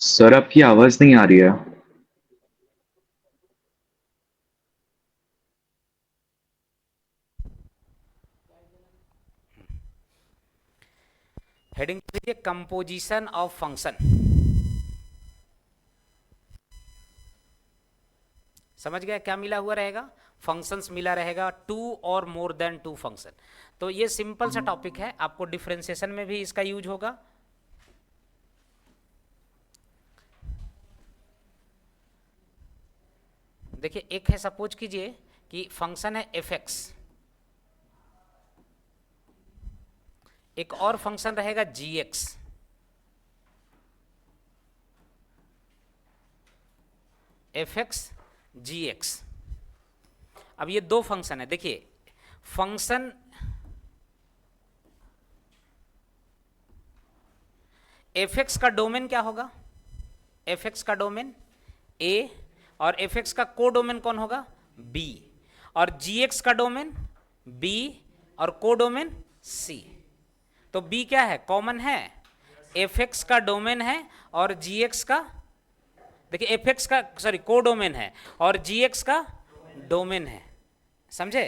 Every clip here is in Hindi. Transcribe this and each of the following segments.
सर आपकी आवाज नहीं आ रही है। हेडिंग दीजिए कंपोजिशन ऑफ फंक्शन। समझ गया क्या मिला हुआ रहेगा? फंक्शंस मिला रहेगा, टू और मोर देन टू फंक्शन। तो ये सिंपल सा टॉपिक है, आपको डिफरेंशिएशन में भी इसका यूज होगा। देखिए, एक है, सपोज कीजिए कि फंक्शन है एफ एक्स, एक और फंक्शन रहेगा जी X. F X G X. अब ये दो फंक्शन है। देखिए, फंक्शन एफ एक्स का डोमेन क्या होगा? एफ एक्स का डोमेन ए, और एफ एक्स का को डोमेन कौन होगा? बी। और जी एक्स का डोमेन बी और को डोमेन सी। तो बी क्या है? कॉमन है। एफ एक्स का डोमेन है और जी एक्स का, देखिए एफ एक्स का सॉरी को डोमेन है और जी एक्स का डोमेन है। समझे?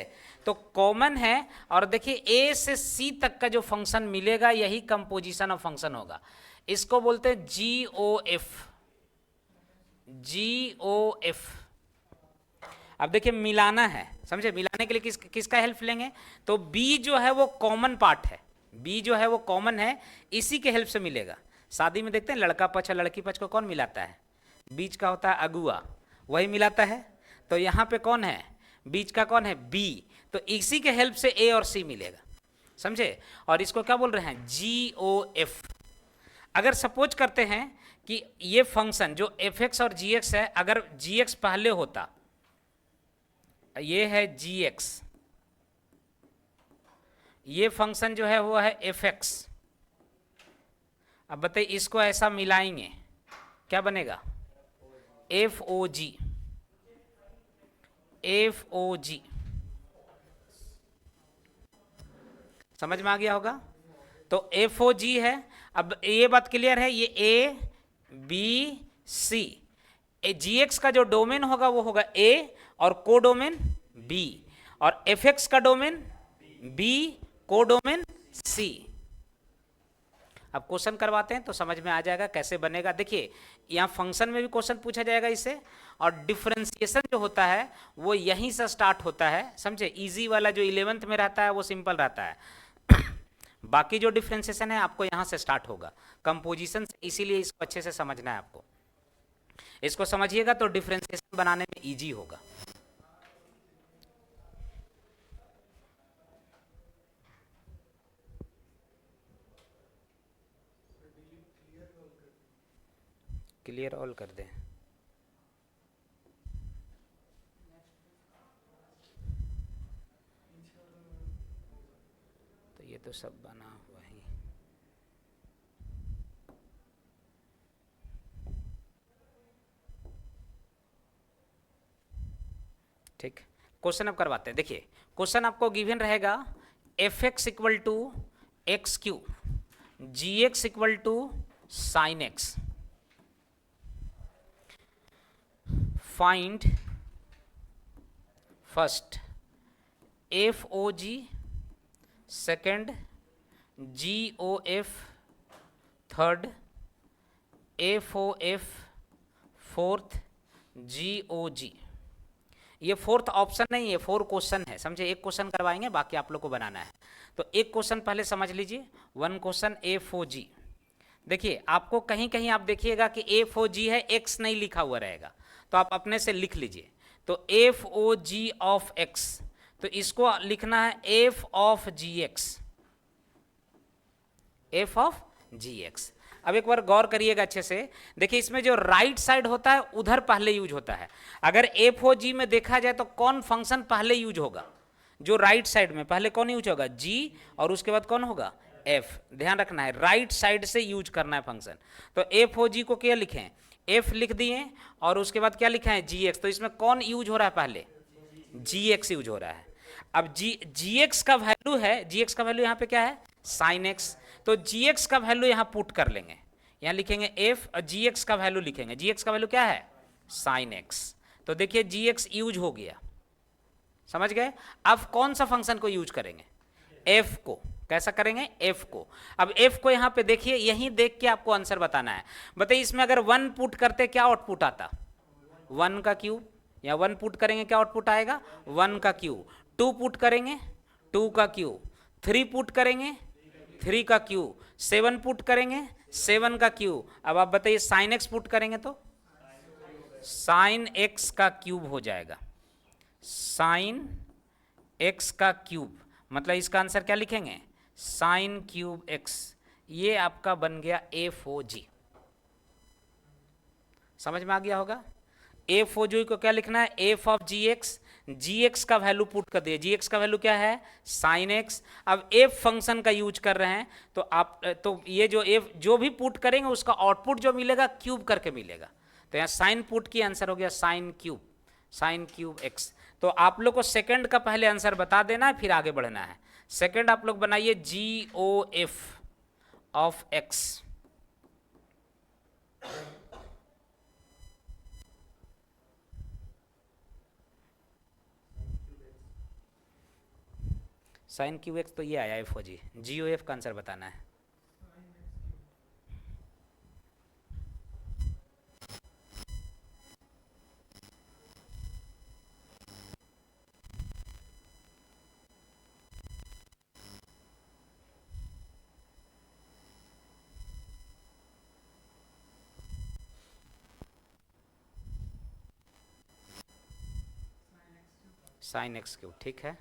तो कॉमन है। और देखिए ए से सी तक का जो फंक्शन मिलेगा यही कंपोजिशन ऑफ फंक्शन होगा। इसको बोलते हैं जी O F. G O F. अब देखिए मिलाना है, समझे? मिलाने के लिए किसका हेल्प लेंगे? तो बी जो है वो कॉमन पार्ट है, बी जो है वो कॉमन है, इसी के हेल्प से मिलेगा। शादी में देखते हैं लड़का पक्ष और लड़की पक्ष को कौन मिलाता है? बीच का होता है अगुआ, वही मिलाता है। तो यहाँ पे कौन है? बीच का कौन है? बी। तो इसी के हेल्प से ए और सी मिलेगा। समझे? और इसको क्या बोल रहे हैं? जी ओ एफ। अगर सपोज करते हैं कि ये फंक्शन जो एफ एक्स और जी एक्स है, अगर जी एक्स पहले होता, ये है जी एक्स, ये फंक्शन जो है वो है एफ एक्स। अब बताइए इसको ऐसा मिलाएंगे क्या बनेगा? एफ ओ जी। एफ ओ जी। समझ में आ गया होगा? तो एफ ओ जी है। अब ये बात क्लियर है, ये A B C. Ji X का जो डोमेन होगा वो होगा ए और को डोमेन बी, और एफ एक्स का डोमेन बी, को डोमेन सी। अब क्वेश्चन करवाते हैं तो समझ में आ जाएगा कैसे बनेगा। देखिए यहाँ फंक्शन में भी क्वेश्चन पूछा जाएगा इससे, और डिफरेंशिएशन जो होता है वो यहीं से स्टार्ट होता है। समझे? इजी वाला जो 11th में रहता है वो सिंपल रहता है। बाकी जो डिफरेंशिएशन है आपको यहाँ से स्टार्ट होगा, कंपोजिशन से। इसीलिए इसको अच्छे से समझना है आपको। इसको समझिएगा तो डिफरेंशिएशन बनाने में इजी होगा। क्लियर ऑल कर दें। तो ये तो सब बना हुआ ही। ठीक, क्वेश्चन अब करवाते हैं। देखिए क्वेश्चन आपको गिवन रहेगा, F X equal to X cube, G X equal to sign X, find first F O G, second G O F, third F O F, fourth G O G. ये फोर्थ ऑप्शन नहीं है, फोर क्वेश्चन है। समझे? एक क्वेश्चन करवाएंगे, बाकी आप लोग को बनाना है। तो एक क्वेश्चन पहले समझ लीजिए, वन क्वेश्चन एफ ओ जी। देखिए आपको कहीं कहीं आप देखिएगा कि एफ ओ जी है, एक्स नहीं लिखा हुआ रहेगा, तो आप अपने से लिख लीजिए। तो F O G of X, तो इसको लिखना है F of G X, F of G X. अब एक बार गौर करिएगा अच्छे से। देखिए इसमें जो राइट साइड होता है उधर पहले यूज होता है। अगर एफ ओ जी में देखा जाए तो कौन फंक्शन पहले यूज होगा? जो राइट साइड में पहले कौन यूज होगा? जी, और उसके बाद कौन होगा? एफ। ध्यान रखना है, राइट साइड से यूज करना है फंक्शन। तो एफ ओ जी को क्या लिखें? एफ लिख दिए, और उसके बाद क्या लिखा है? जी एक्स। तो इसमें कौन यूज हो रहा है? पहले जी एक्स यूज हो रहा है। अब जी एक्स का वैल्यू है, जी एक्स का वैल्यू यहाँ पे क्या है? Sine x. तो जी एक्स का वैल्यू यहाँ पुट कर लेंगे, यहाँ लिखेंगे एफ और जी एक्स का वैल्यू लिखेंगे, जी एक्स का वैल्यू क्या है साइन एक्स। तो देखिए जी एक्स यूज हो गया, समझ गए। अब कौन सा फंक्शन को यूज करेंगे, एफ को। कैसा करेंगे, एफ को। अब एफ को यहां पे देखिए, यहीं देख के आपको आंसर बताना है। बताइए इसमें अगर 1 पुट करते क्या आउटपुट आता, 1 का क्यूब, या 1 पुट करेंगे क्या आउटपुट आएगा 1 का क्यूब। 2 पुट करेंगे 2 का क्यूब, 3 पुट करेंगे 3 का क्यूब, 7 पुट करेंगे 7 का क्यूब। अब आप बताइए साइन एक्स पुट करेंगे तो साइन एक्स का क्यूब हो जाएगा, साइन एक्स का क्यूब। मतलब इसका आंसर क्या लिखेंगे साइन क्यूब एक्स। ये आपका बन गया एफ ओ जी। समझ में आ गया होगा। एफ ओ जी को क्या लिखना है, F of G X. G X का वैल्यू पुट कर दिया, जी एक्स का वैल्यू क्या है साइन एक्स। अब एफ फंक्शन का यूज कर रहे हैं तो आप तो ये जो एफ जो भी पुट करेंगे उसका आउटपुट जो मिलेगा क्यूब करके मिलेगा। तो यहाँ साइन पुट की आंसर हो गया साइन क्यूब एक्स। तो आप लोग को सेकंड का पहले आंसर बता देना है, फिर आगे बढ़ना है। सेकंड आप लोग बनाइए G O F of X. Sin cube X तो ये आया F O G, G O F का आंसर बताना है। साइन एक्स क्यूब, ठीक है।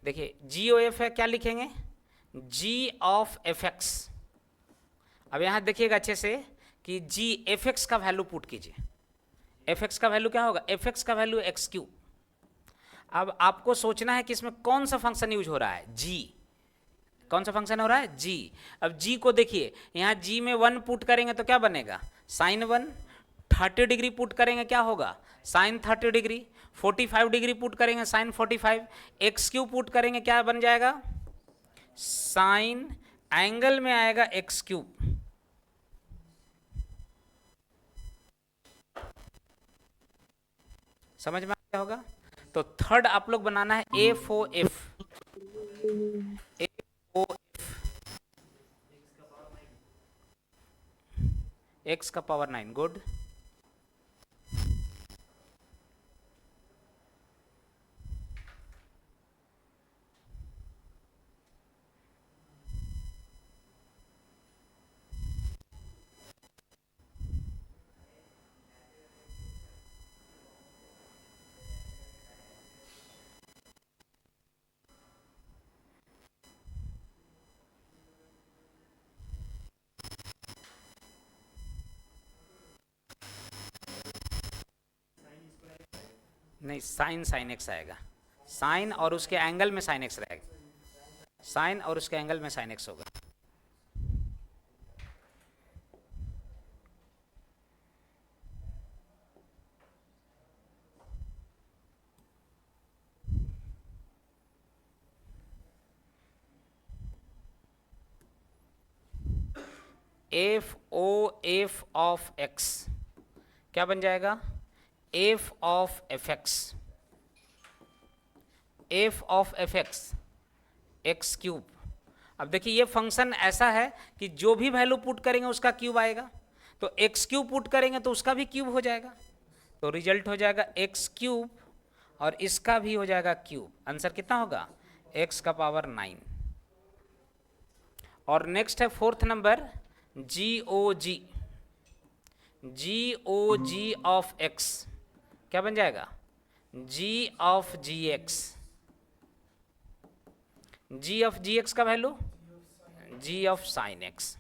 देखिए जी ओ एफ है, क्या लिखेंगे जी ऑफ एफ एक्स। अब यहां देखिएगा अच्छे से कि जी एफ एक्स का वैल्यू पुट कीजिए। एफ एक्स का वैल्यू क्या होगा, एफ एक्स का वैल्यू एक्स क्यूब। अब आपको सोचना है कि इसमें कौन सा फंक्शन यूज हो रहा है, जी। कौन सा फंक्शन हो रहा है, जी। अब जी को देखिए, यहाँ जी में 1 पुट करेंगे तो क्या बनेगा साइन 1। 30 डिग्री पुट करेंगे क्या होगा साइन 30 डिग्री। 45 डिग्री पुट करेंगे साइन 45। एक्स क्यूब पुट करेंगे क्या बन जाएगा साइन, एंगल में आएगा एक्स क्यूब। समझ में आ गया होगा। तो थर्ड आप लोग बनाना है F O F. F O X का पावर 9, गुड। नहीं, साइन साइन एक्स आएगा, साइन और उसके एंगल में साइन एक्स रहेगा, साइन और उसके एंगल में साइन एक्स होगा। F O F of X क्या बन जाएगा F of F X. F of F X X cube. अब देखिए ये फंक्शन ऐसा है कि जो भी वैल्यू पुट करेंगे उसका क्यूब आएगा। तो एक्स क्यूब पुट करेंगे तो उसका भी क्यूब हो जाएगा। तो रिजल्ट हो जाएगा एक्स क्यूब और इसका भी हो जाएगा क्यूब। आंसर कितना होगा एक्स का पावर 9। और नेक्स्ट है fourth number G O G. G O G of X क्या बन जाएगा G of G X, G of G X का value G of sin x.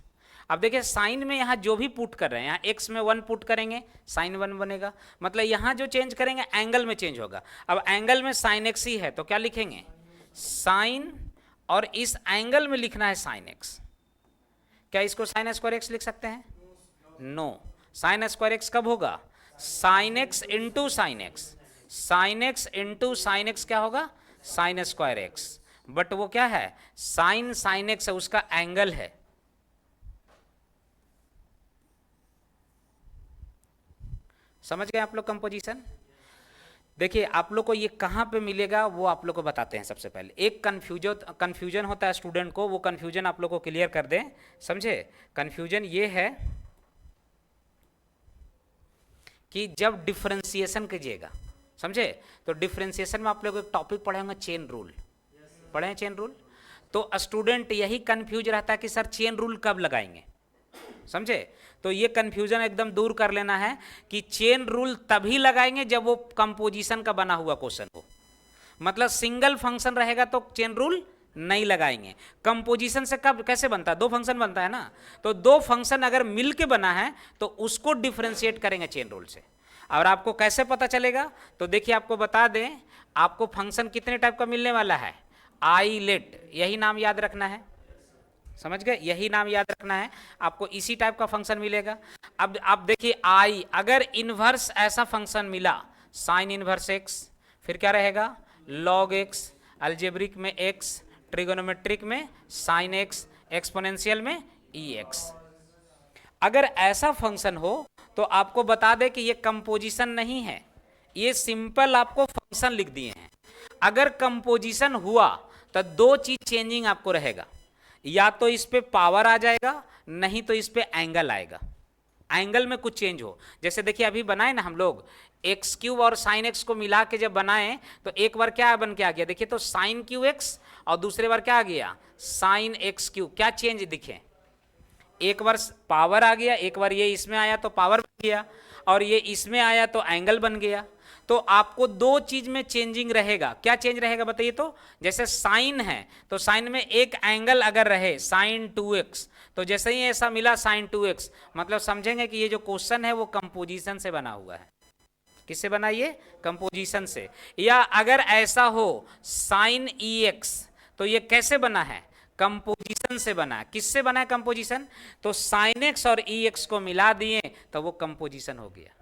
अब देखिए साइन में यहाँ जो भी पुट कर रहे हैं, यहाँ एक्स में 1 पुट करेंगे साइन 1 बनेगा, मतलब यहाँ जो चेंज करेंगे एंगल में चेंज होगा। अब एंगल में साइन एक्स ही है तो क्या लिखेंगे साइन, और इस एंगल में लिखना है साइन एक्स। क्या इसको साइन स्क्वायर एक्स लिख सकते हैं? नो। साइन स्क्वायर एक्स कब होगा? Sine x into sine x, sine x into sine x क्या होगा? Sine square x. बट वो क्या है? साइन साइन एक्स है, उसका एंगल है। समझ गए आप लोग कंपोजिशन? देखिए आप लोग को ये कहाँ पे मिलेगा वो आप लोग को बताते हैं। सबसे पहले एक कन्फ्यूजन होता है स्टूडेंट को, वो कन्फ्यूजन आप लोग को क्लियर कर दें। समझे? कन्फ्यूजन ये है कि जब डिफरेंशिएशन कीजिएगा, समझे, तो डिफरेंशिएशन में आप लोग एक टॉपिक पढ़े होंगे चेन रूल, पढ़े हैं चेन रूल? तो स्टूडेंट यही कंफ्यूज रहता है कि सर चेन रूल कब लगाएंगे, समझे? तो ये कंफ्यूजन एकदम दूर कर लेना है कि चेन रूल तभी लगाएंगे जब वो कंपोजिशन का बना हुआ क्वेश्चन हो। मतलब सिंगल फंक्शन रहेगा तो चेन रूल नहीं लगाएंगे। कंपोजिशन से कब कैसे बनता है? 2 फंक्शन बनता है ना, तो 2 फंक्शन अगर मिल के बना है तो उसको डिफ्रेंशिएट करेंगे चेन रूल से। और आपको कैसे पता चलेगा? तो देखिए आपको बता दें, आपको फंक्शन कितने टाइप का मिलने वाला है? आई लेट, यही नाम याद रखना है, समझ गए? यही नाम याद रखना है, आपको इसी टाइप का फंक्शन मिलेगा। अब आप देखिए आई, अगर इनवर्स ऐसा फंक्शन मिला, साइन इनवर्स एक्स, फिर क्या रहेगा? लॉग एक्स, अलजेब्रिक में एक्स, ट्रिगोनोमेट्रिक में साइन एक्स, एक्सपोनेंशियल में ई एक्स। अगर ऐसा फंक्शन हो तो आपको बता दे कि ये कंपोजिशन नहीं है, ये सिंपल आपको फंक्शन लिख दिए हैं। अगर कंपोजिशन हुआ तो 2 चीज चेंजिंग आपको रहेगा, या तो इस पे पावर आ जाएगा, नहीं तो इस पे एंगल आएगा। एंगल में कुछ चेंज हो, जैसे देखिए अभी बनाए ना हम लोग एक्स क्यूब और साइन एक्स को मिला के जब बनाए तो एक बार क्या बन के आ गया? देखिए तो साइन क्यू एक्स, और दूसरे बार क्या आ गया? Sine x cube. क्या चेंज दिखे? एक बार पावर आ गया, एक बार ये इसमें आया तो पावर बन गया, और ये इसमें आया तो एंगल बन गया। तो आपको 2 चीज में चेंजिंग रहेगा। क्या चेंज रहेगा बताइए? तो जैसे साइन है तो साइन में एक एंगल अगर रहे साइन 2x, तो जैसे ही ऐसा मिला साइन 2x, मतलब समझेंगे कि ये जो क्वेश्चन है वो कंपोजिशन से बना हुआ है। किससे बना? ये कंपोजिशन से। या अगर ऐसा हो साइन EX, तो ये कैसे बना है? कंपोजिशन से बना है। किससे बना है कंपोजिशन? तो साइन एक्स और EX को मिला दिए तो वो कंपोजिशन हो गया।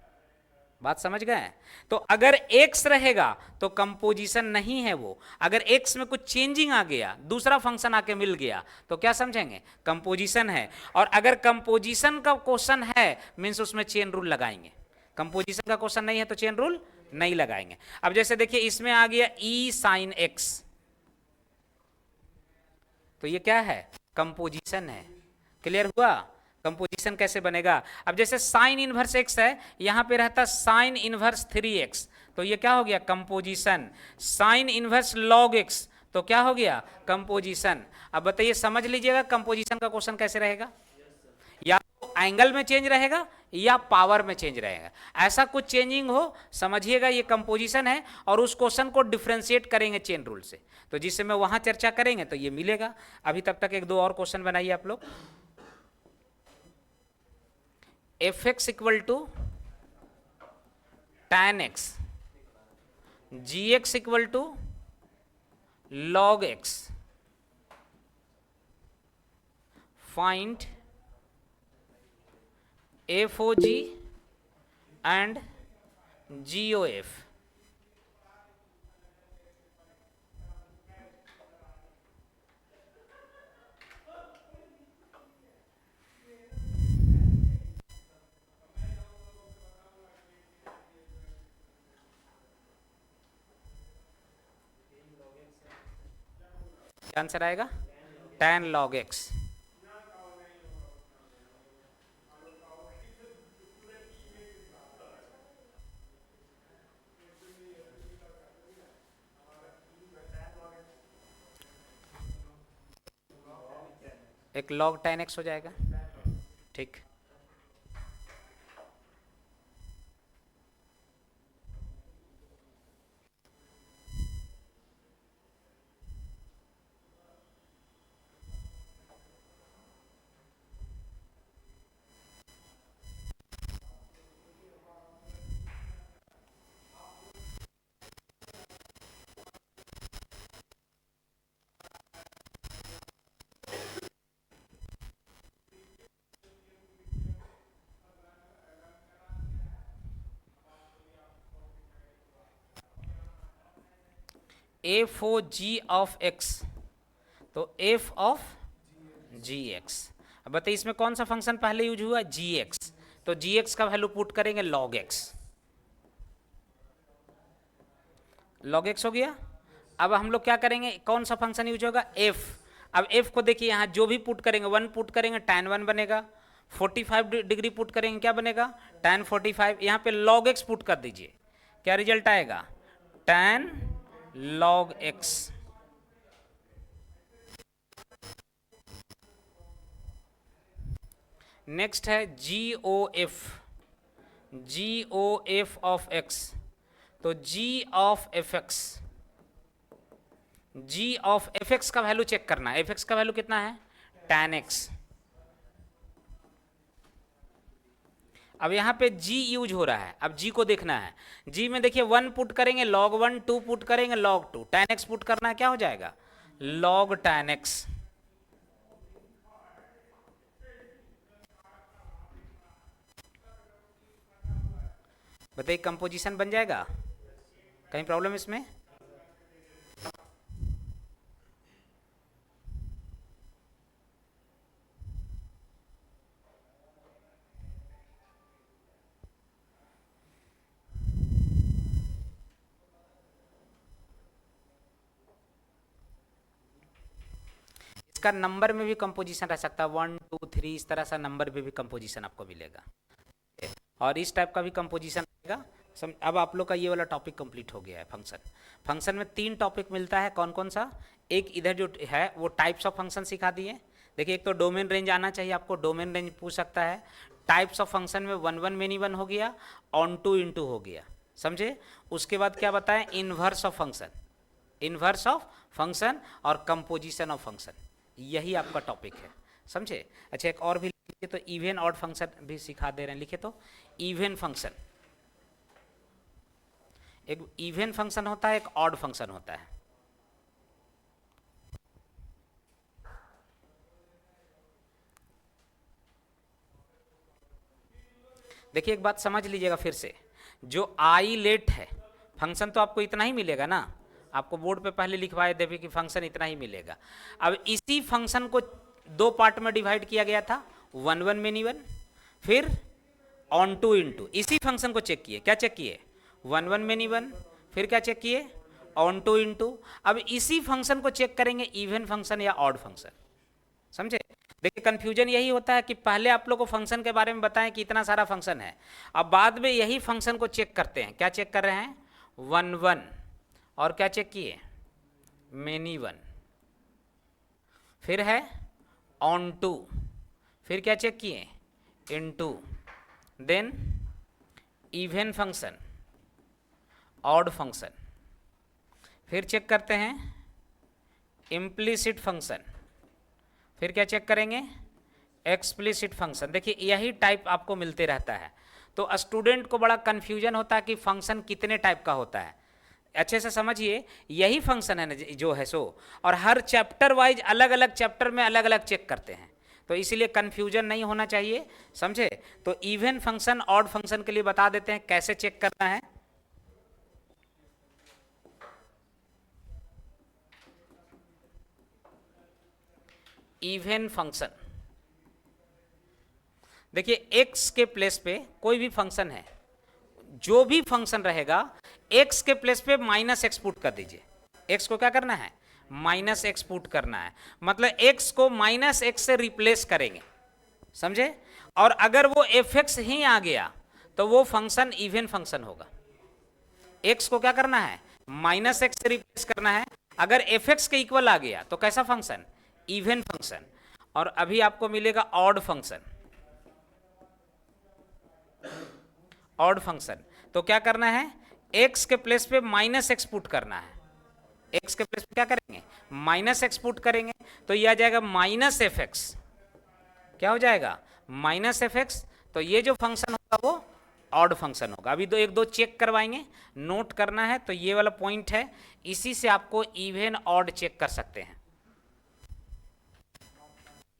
बात समझ गए? तो अगर x रहेगा तो कंपोजिशन नहीं है वो। अगर x में कुछ चेंजिंग आ गया, दूसरा फंक्शन आके मिल गया, तो क्या समझेंगे? कंपोजिशन है। और अगर कंपोजिशन का क्वेश्चन है मीन्स उसमें चेन रूल लगाएंगे। कंपोजिशन का क्वेश्चन नहीं है तो चेन रूल नहीं लगाएंगे। अब जैसे देखिए इसमें आ गया e साइन x, तो ये क्या है? कंपोजिशन है। क्लियर हुआ? कंपोजिशन कैसे बनेगा? अब जैसे साइन इनवर्स एक्स है, यहां पे रहता साइन इनवर्स 3x, तो ये क्या हो गया? Composition. Sine inverse log x, तो क्या हो गया? कंपोजिशन। अब बताइए, समझ लीजिएगा कंपोजिशन का क्वेश्चन कैसे रहेगा? या तो एंगल में चेंज रहेगा या पावर में चेंज रहेगा। ऐसा कुछ चेंजिंग हो, समझिएगा ये कंपोजिशन है, और उस क्वेश्चन को डिफ्रेंशिएट करेंगे चेन रूल से। तो जिससे मैं वहां चर्चा करेंगे तो ये मिलेगा। अभी तब तक 1-2 और क्वेश्चन बनाइए आप लोग। F X equal to tan x, G X equal to log x, find FOG and GOF। क्या आंसर आएगा? tan log x। एक log tan x हो जाएगा। ठीक, F O G of X, तो एफ ऑफ जी एक्स। अब बताइए इसमें कौन सा फंक्शन पहले यूज हुआ, जी एक्स, तो जी एक्स का वैल्यू पुट करेंगे लॉग एक्स, लॉग एक्स हो गया। अब हम लोग क्या करेंगे, कौन सा फंक्शन यूज होगा, एफ। अब एफ को देखिए यहाँ जो भी पुट करेंगे, 1 पुट करेंगे tan 1 बनेगा, 45 डिग्री पुट करेंगे क्या बनेगा, tan 45। यहाँ पे log x पुट कर दीजिए, क्या रिजल्ट आएगा, tan log x। नेक्स्ट है G O F, G O F of X, तो G of F X, G of F X का वैल्यू चेक करना है, एफ एक्स का वैल्यू कितना है, tan x। अब यहाँ पे g यूज हो रहा है, अब g को देखना है, g में देखिए 1 पुट करेंगे log 1, 2 पुट करेंगे log 2, tan x पुट करना है, क्या हो जाएगा log tan x। बताइए कंपोजिशन बन जाएगा, कहीं प्रॉब्लम इसमें, इसका नंबर में भी कंपोजिशन रह सकता है, 1 2 3 इस तरह सा नंबर में भी कंपोजिशन आपको मिलेगा, और इस टाइप का भी कंपोजिशन रहेगा। अब आप लोग का ये वाला टॉपिक कंप्लीट हो गया है। फंक्शन, फंक्शन में 3 टॉपिक मिलता है, कौन कौन सा, एक इधर जो है वो टाइप्स ऑफ फंक्शन सिखा दिए। देखिए एक तो डोमेन रेंज आना चाहिए आपको, डोमेन रेंज पूछ सकता है। टाइप्स ऑफ फंक्शन में 1 1 मेनी 1 हो गया, ऑन टू इनटू हो गया, समझे। उसके बाद क्या बताएं, inverse of function, inverse of function और कंपोजिशन ऑफ फंक्शन, यही आपका टॉपिक है, समझे। अच्छा एक और भी लिखिए, तो इवन ऑड फंक्शन भी सिखा दे रहे हैं, लिखिए तो इवन फंक्शन, एक इवन फंक्शन होता है, एक ऑड फंक्शन होता है। देखिए एक बात समझ लीजिएगा फिर से, जो आई लेट है फंक्शन तो आपको इतना ही मिलेगा ना, आपको बोर्ड पे पहले लिखवाए देवे कि फंक्शन इतना ही मिलेगा। अब इसी फंक्शन को 2 पार्ट में डिवाइड किया गया था, 1 1 मेनी 1, फिर ऑन टू इनटू, इसी फंक्शन को चेक किए, क्या चेक किए, 1 1 मेनी 1, फिर क्या चेक किए, ऑन टू इनटू। अब इसी फंक्शन को चेक करेंगे इवन फंक्शन या ऑड फंक्शन, समझे। देखिए कंफ्यूजन यही होता है कि पहले आप लोग को फंक्शन के बारे में बताएं कि इतना सारा फंक्शन है, अब बाद में यही फंक्शन को चेक करते हैं, क्या चेक कर रहे हैं, 1 1, और क्या चेक किए, मेनी 1, फिर है ऑन टू, फिर क्या चेक किए, into, then even function, odd function, फिर चेक करते हैं इम्प्लिसिट फंक्शन, फिर क्या चेक करेंगे, एक्सप्लिसिट फंक्शन। देखिए यही टाइप आपको मिलते रहता है, तो स्टूडेंट को बड़ा कन्फ्यूजन होता है कि फंक्शन कितने टाइप का होता है। अच्छे से समझिए, यही फंक्शन है ना जो है सो, और हर चैप्टर वाइज अलग अलग चैप्टर में अलग अलग चेक करते हैं, तो इसीलिए कन्फ्यूजन नहीं होना चाहिए, समझे। तो इवन फंक्शन ऑड फंक्शन के लिए बता देते हैं कैसे चेक करना है। इवन फंक्शन, देखिए x के प्लेस पे कोई भी फंक्शन है, जो भी फंक्शन रहेगा x के प्लेस पे -x पुट कर दीजिए। x को क्या करना है, -x पुट करना है, मतलब x को -x से रिप्लेस करेंगे, समझे। और अगर वो fx ही आ गया तो वो फंक्शन इवन फंक्शन होगा। x को क्या करना है, -x से रिप्लेस करना है, अगर fx के इक्वल आ गया तो कैसा फंक्शन, इवन फंक्शन। और अभी आपको मिलेगा ऑड फंक्शन, ऑड फंक्शन, तो क्या करना है, x के प्लेस पे -x पुट करना है, x के प्लेस पे क्या करेंगे, -x पुट करेंगे, तो ये आ जाएगा -fx, क्या हो जाएगा, -fx। तो ये जो फंक्शन होगा वो ऑड फंक्शन होगा। अभी एक दो चेक करवाएंगे, नोट करना है, तो ये वाला पॉइंट है, इसी से आपको इवन ऑड चेक कर सकते हैं,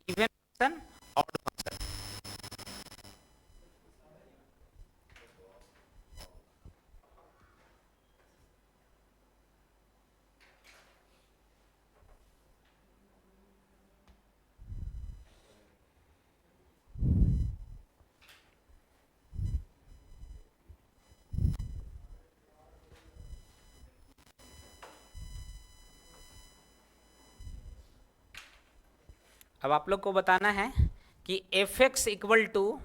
इवन फंक्शन, ऑड फंक्शन। अब आप लोग को बताना है कि एफ एक्स इक्वल टू,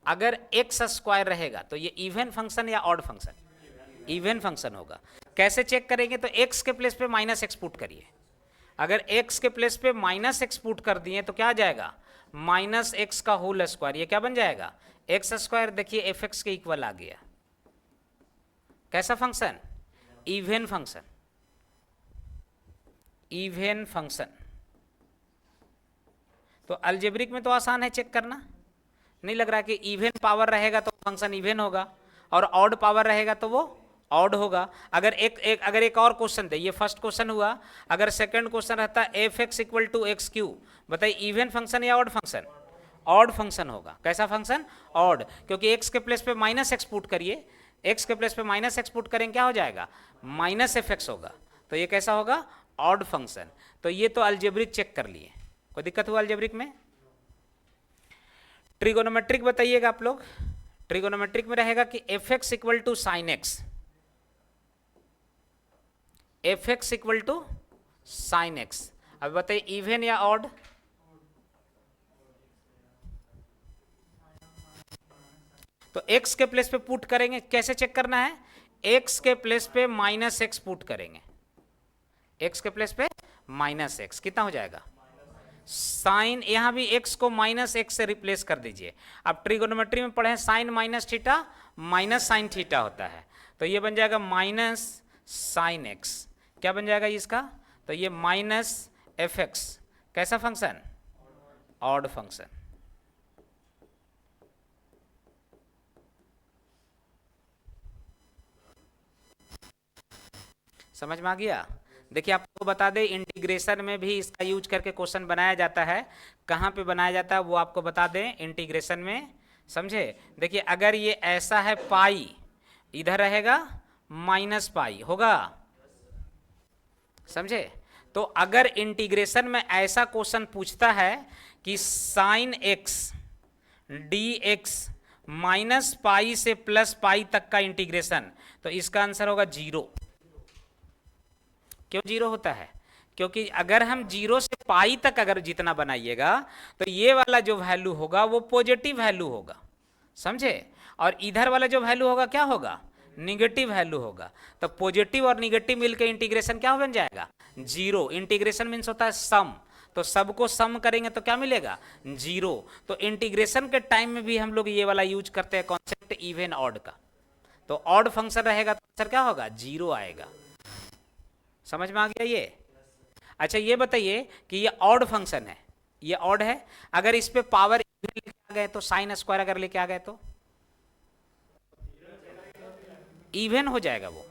अगर एक्स स्क्वायर रहेगा तो ये इवन फंक्शन या ऑड फंक्शन? इवन फंक्शन होगा। कैसे चेक करेंगे? तो एक्स के प्लेस पे माइनस एक्स पुट करिए। अगर एक्स के प्लेस पे माइनस एक्स पुट कर दिए तो क्या आ जाएगा? माइनस एक्स का होल स्क्वायर। ये क्या बन जाएगा? X square. देखिए एफ एक्स के इक्वल आ गया। कैसा function? Even function. Even function. तो अलजेब्रिक में तो आसान है चेक करना, नहीं लग रहा कि इवन पावर रहेगा तो फंक्शन इवन होगा और ऑड पावर रहेगा तो वो ऑड होगा। अगर एक और क्वेश्चन दे, ये फर्स्ट क्वेश्चन हुआ, अगर सेकंड क्वेश्चन रहता F X equal to X cube, बताइए इवन फंक्शन या ऑड फंक्शन? ऑड फंक्शन होगा। कैसा फंक्शन? ऑड, क्योंकि एक्स के प्लेस पे माइनस एक्स पुट करिए, एक्स के प्लेस पे माइनस एक्स पुट करेंगे क्या हो जाएगा? माइनस एफ एक्स होगा। तो ये कैसा होगा? Odd function. तो ये तो अलजेब्रिक चेक कर लिए। कोई दिक्कत हुआ अलजेब्रिक में? ट्रिगोनोमेट्रिक बताइएगा आप लोग। ट्रिगोनोमेट्रिक में रहेगा कि F X equal to sign X, F X equal to sine x. अब बताइए इवन या ऑड? तो x के प्लेस पे पुट करेंगे। कैसे चेक करना है? x के प्लेस पे माइनस एक्स पुट करेंगे। x के प्लेस पे माइनस एक्स, कितना हो जाएगा? साइन, यहां भी x को माइनस एक्स से रिप्लेस कर दीजिए। अब ट्रिगोनोमेट्री में पढ़े sine minus theta minus sine theta होता है, तो ये बन जाएगा माइनस साइन एक्स। क्या बन जाएगा इसका? तो ये माइनस एफ एक्स। कैसा फंक्शन? Odd function. समझ में आ गया? देखिए आपको बता दें, इंटीग्रेशन में भी इसका यूज करके क्वेश्चन बनाया जाता है। कहाँ पे बनाया जाता है वो आपको बता दें, इंटीग्रेशन में, समझे? देखिए अगर ये ऐसा है पाई, इधर रहेगा माइनस पाई होगा, समझे? तो अगर इंटीग्रेशन में ऐसा क्वेश्चन पूछता है कि sine x D x minus pi से प्लस पाई तक का इंटीग्रेशन, तो इसका आंसर होगा जीरो। क्यों जीरो होता है? क्योंकि अगर हम जीरो से पाई तक अगर जितना बनाइएगा तो ये वाला जो वैल्यू होगा वो पॉजिटिव वैल्यू होगा, समझे? और इधर वाला जो वैल्यू होगा क्या होगा? निगेटिव वैल्यू होगा। तो पॉजिटिव और निगेटिव मिलकर इंटीग्रेशन क्या बन जाएगा? जीरो। इंटीग्रेशन मीन्स होता है सम, तो सबको सम करेंगे तो क्या मिलेगा? जीरो। तो इंटीग्रेशन के टाइम में भी हम लोग ये वाला यूज करते हैं कॉन्सेप्ट इवन ऑड का। तो ऑड फंक्शन रहेगा तो आंसर क्या होगा? जीरो आएगा। समझ में आ गया ये? अच्छा ये बताइए कि ये ऑड फंक्शन है, ये ऑड है, अगर इस पे पावर इवन लेके आ गए तो साइन स्क्वायर अगर लेके आ गए तो इवन हो जाएगा वो।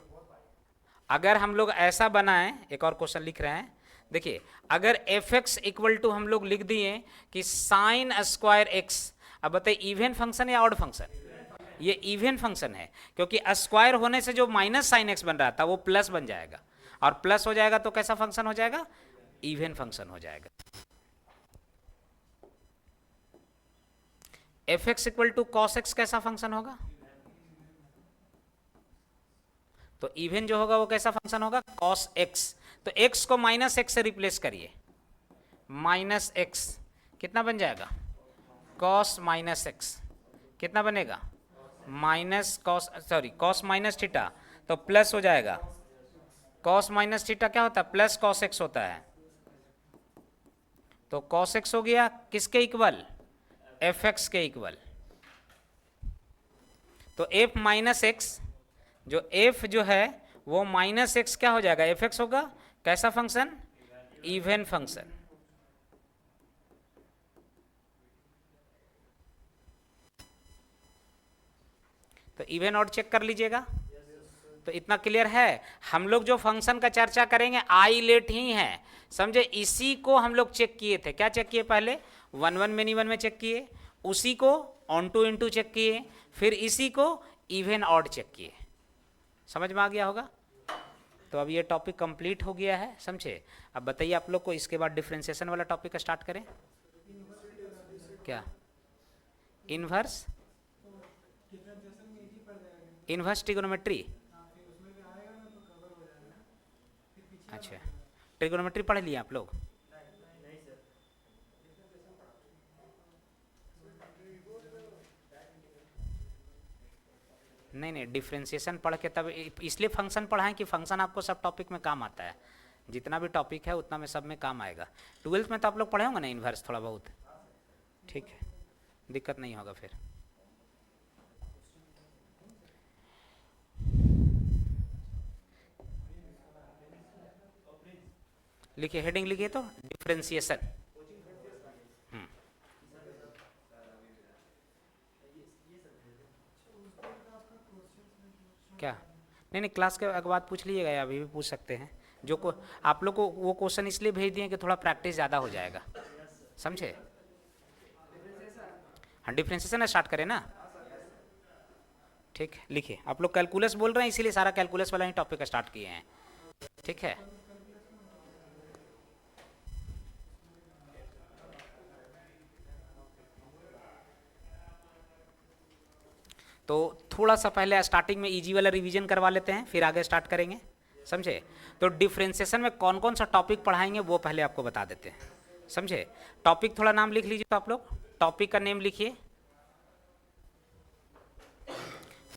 अगर हम लोग ऐसा बनाएं, एक और क्वेश्चन लिख रहे हैं, देखिए अगर एफ एक्स इक्वल टू हम लोग लिख दिए कि साइन स्क्वायर एक्स, अब बताइए इवन फंक्शन या ऑड फंक्शन? ये इवन फंक्शन है, क्योंकि स्क्वायर होने से जो माइनस साइन एक्स बन रहा था वो प्लस बन जाएगा, और प्लस हो जाएगा तो कैसा फंक्शन हो जाएगा? इवन फंक्शन हो जाएगा। F X equal to cos X कैसा फंक्शन होगा? तो इवन जो होगा वो कैसा फंक्शन होगा? Cos X. तो एक्स को माइनस एक्स से रिप्लेस करिए, माइनस एक्स कितना बन जाएगा? कॉस माइनस एक्स कितना बनेगा? Minus cos, sorry cos minus theta, तो प्लस हो जाएगा। कॉस माइनस थीटा क्या होता है? प्लस कॉस एक्स होता है। तो कॉस एक्स हो गया किसके इक्वल? एफ एक्स के इक्वल। तो एफ माइनस एक्स, जो एफ जो है वो माइनस एक्स क्या हो जाएगा? एफ एक्स होगा। कैसा फंक्शन? Even function. तो इवन ऑड चेक कर लीजिएगा। तो इतना क्लियर है? हम लोग जो फंक्शन का चर्चा करेंगे आई लेट ही है, समझे? इसी को हम लोग चेक किए थे। क्या चेक किए? पहले वन वन मेनी वन में चेक किए, उसी को ऑन टू इनटू चेक किए, फिर इसी को इवन ऑड चेक किए। समझ में आ गया होगा? तो अब ये टॉपिक कंप्लीट हो गया है, समझे? अब बताइए आप लोग को, इसके बाद डिफ्रेंसिएशन वाला टॉपिक स्टार्ट करें क्या? Inverse, inverse trigonometry. अच्छा ट्रिगोनोमेट्री पढ़ लिया आप लोग? नहीं नहीं, डिफ्रेंशिएशन पढ़ के तब इसलिए फंक्शन पढ़ाएं कि फंक्शन आपको सब टॉपिक में काम आता है, जितना भी टॉपिक है उतना में सब में काम आएगा। 12th में तो आप लोग पढ़े होंगे ना इन्वर्स थोड़ा बहुत, ठीक है, दिक्कत नहीं होगा फिर। लिखिए, हेडिंग लिखिए तो डिफ्रेंशिएशन। क्या? नहीं नहीं, क्लास के बाद पूछ लीजिएगा या अभी भी पूछ सकते हैं। जो को आप लोग को वो क्वेश्चन इसलिए भेज दिए कि थोड़ा प्रैक्टिस ज़्यादा हो जाएगा, समझे? हाँ, डिफ्रेंशिएशन स्टार्ट करें ना, ठीक है। लिखिए, आप लोग कैलकुलस बोल रहे हैं इसीलिए सारा कैलकुलस वाला ही टॉपिक स्टार्ट किए हैं, ठीक है। तो थोड़ा सा पहले स्टार्टिंग में इजी वाला रिवीजन करवा लेते हैं, फिर आगे स्टार्ट करेंगे, समझे? तो डिफ्रेंशिएशन में कौन कौन सा टॉपिक पढ़ाएंगे वो पहले आपको बता देते हैं, समझे? टॉपिक थोड़ा नाम लिख लीजिए तो आप लोग, टॉपिक का नेम लिखिए।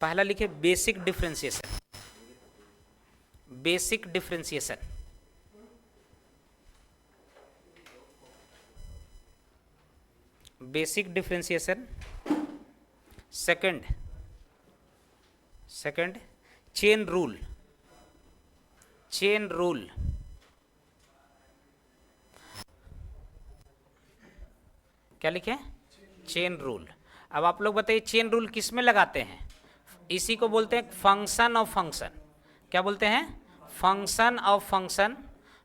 पहला लिखिए basic differentiation, basic differentiation. Basic differentiation. Second chain rule, chain rule. क्या लिखें? Chain rule. अब आप लोग बताइए चेन रूल किस में लगाते हैं? इसी को बोलते हैं फंक्शन ऑफ फंक्शन। क्या बोलते हैं? Function of function.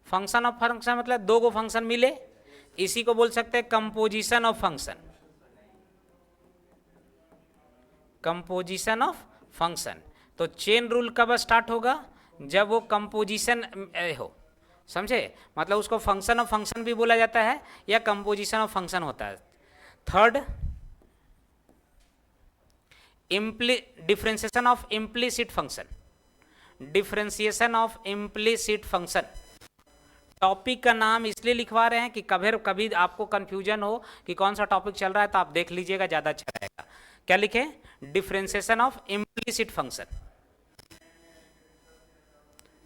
Function of function मतलब दो गो फंक्शन मिले, इसी को बोल सकते हैं composition of function, composition of function. तो चेन रूल कब स्टार्ट होगा? जब वो कंपोजिशन हो, समझे? मतलब उसको फंक्शन ऑफ फंक्शन भी बोला जाता है या कंपोजिशन ऑफ फंक्शन होता है। Third, differentiation of implicit function, differentiation of implicit function. Topic का नाम इसलिए लिखवा रहे हैं कि कभी आपको कंफ्यूजन हो कि कौन सा टॉपिक चल रहा है, तो आप देख लीजिएगा, ज़्यादा अच्छा रहेगा। क्या लिखें? Differentiation of implicit function,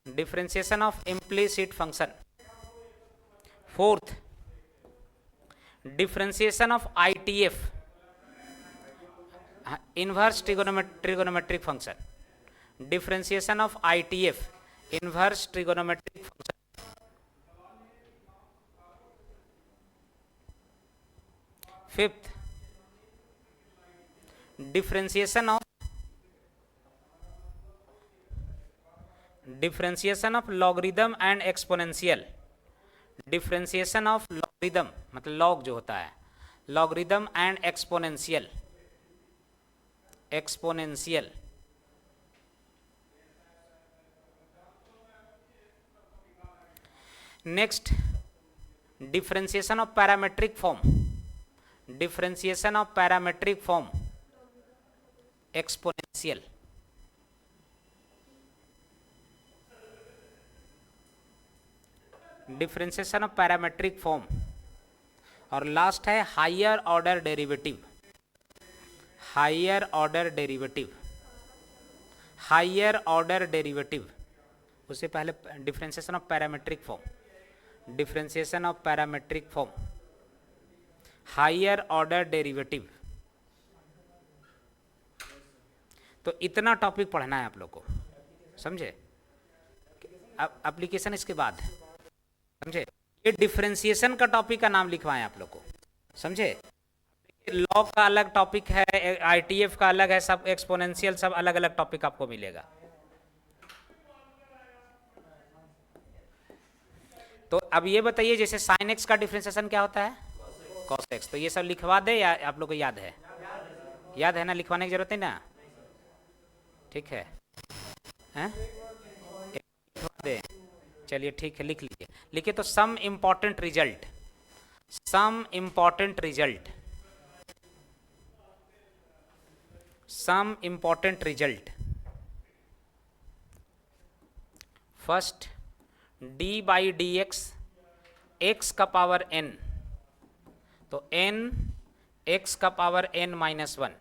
differentiation of implicit function. Fourth, differentiation of ITF, inverse trigonometric function, differentiation of ITF, inverse trigonometric function. Fifth, differentiation of logarithm and exponential, differentiation of logarithm मतलब लॉग जो होता है, logarithm and exponential, exponential. Next, differentiation of parametric form, differentiation of parametric form, exponential. Differentiation of parametric form. और लास्ट है higher order derivative, higher order derivative, higher order derivative. उससे पहले differentiation of parametric form, differentiation of parametric form, higher order derivative. तो इतना टॉपिक पढ़ना है आप लोग को, समझे? अब एप्लीकेशन इसके बाद, समझे? ये डिफरेंशिएशन का टॉपिक का नाम लिखवाएं आप लोग को, समझे? लॉग का अलग टॉपिक है, आईटीएफ का अलग है, सब एक्सपोनेंशियल, सब अलग अलग टॉपिक आपको मिलेगा। तो अब ये बताइए, जैसे साइन एक्स का डिफरेंशिएशन क्या होता है? Cos X. तो ये सब लिखवा दे या आप लोग को याद है? याद है ना? लिखवाने की जरूरत है ना? ठीक है, हैं? लिखवा दे, चलिए ठीक है, लिख लीजिए। लिखिए तो some important result, some important result, some important result. First, D by D X, X का पावर एन, तो एन एक्स का पावर एन माइनस वन,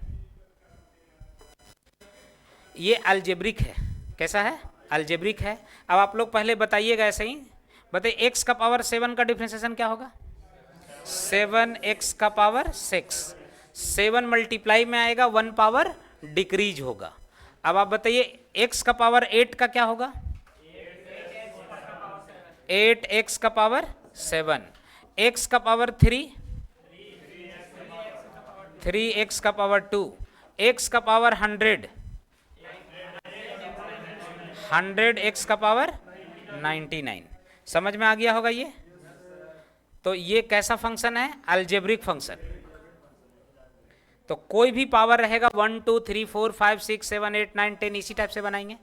ये अलजेब्रिक है। कैसा है? अलजेब्रिक है। अब आप लोग पहले बताइएगा ऐसे ही, बताइए x का पावर 7 का डिफ्रेंसिएशन क्या होगा? 7x का पावर 6, 7 मल्टीप्लाई में आएगा, 1 पावर डिक्रीज होगा। अब आप बताइए x का पावर 8 का क्या होगा? 8x का पावर 7, x का पावर 3, 3x का पावर 2, x का पावर 100, 100x का पावर 99। समझ में आ गया होगा ये? तो ये कैसा फंक्शन है? Algebraic function. तो कोई भी पावर रहेगा 1 2 3 4 5 6 7 8 9 10 इसी टाइप से बनाएंगे,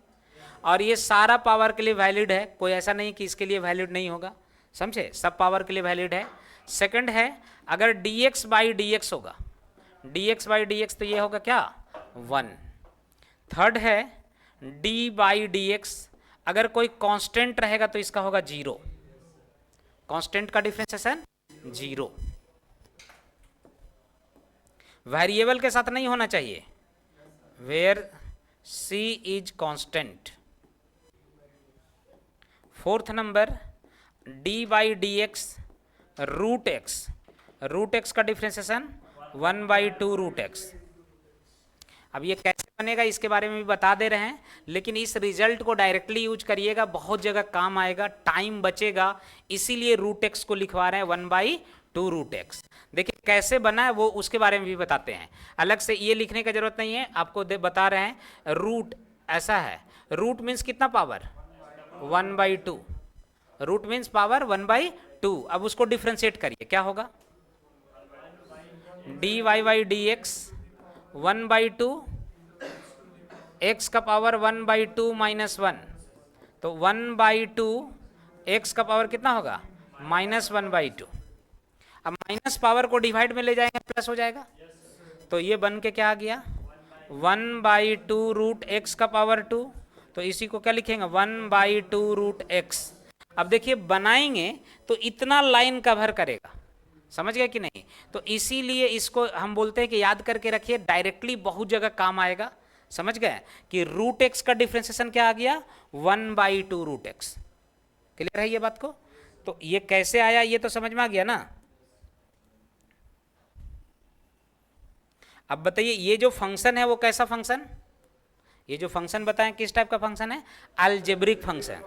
और ये सारा पावर के लिए वैलिड है, कोई ऐसा नहीं कि इसके लिए वैलिड नहीं होगा, समझे? सब पावर के लिए वैलिड है। सेकंड है, अगर dx बाई dx होगा, dx बाई dx तो ये होगा क्या? 1। थर्ड है d बाई dx, अगर कोई कांस्टेंट रहेगा तो इसका होगा 0, कांस्टेंट का डिफरेंशिएशन 0। वेरिएबल के साथ नहीं होना चाहिए, where c is constant. Fourth number d by dx root x, root x का डिफरेंशिएशन 1 बाई 2 रूट x। अब ये कैसे बनेगा इसके बारे में भी बता दे रहे हैं, लेकिन इस रिजल्ट को डायरेक्टली यूज करिएगा, बहुत जगह काम आएगा, टाइम बचेगा, इसीलिए रूट एक्स को लिखवा रहे हैं 1 बाई 2 रूट एक्स। देखिए कैसे बना है वो उसके बारे में भी बताते हैं, अलग से ये लिखने की जरूरत नहीं है, आपको बता रहे हैं। रूट ऐसा है, रूट मीन्स कितना power? 1 by 2, root means power 1 by 2। अब उसको डिफ्रेंशिएट करिए, क्या होगा? D Y by D X 1 by 2, X का पावर 1 बाई 2 माइनस 1, तो 1 बाई 2 एक्स का पावर कितना होगा? Minus 1 by 2। अब माइनस पावर को डिवाइड में ले जाएंगे, प्लस हो जाएगा, तो ये बन के क्या आ गया? 1 बाई 2 रूट एक्स का पावर 2, तो इसी को क्या लिखेंगे? 1 बाई 2 रूट एक्स। अब देखिए बनाएंगे तो इतना लाइन कवर करेगा, समझ गए कि नहीं? तो इसीलिए इसको हम बोलते हैं कि याद करके रखिए, डायरेक्टली बहुत जगह काम आएगा। समझ गए कि रूट एक्स का डिफरेंशिएशन क्या आ गया? 1 बाई 2 रूट एक्स। क्लियर है ये बात को? तो ये कैसे आया ये तो समझ में आ गया ना। अब बताइए ये जो फंक्शन है वो कैसा फंक्शन? ये जो फंक्शन बताएं किस टाइप का फंक्शन है? Algebraic function.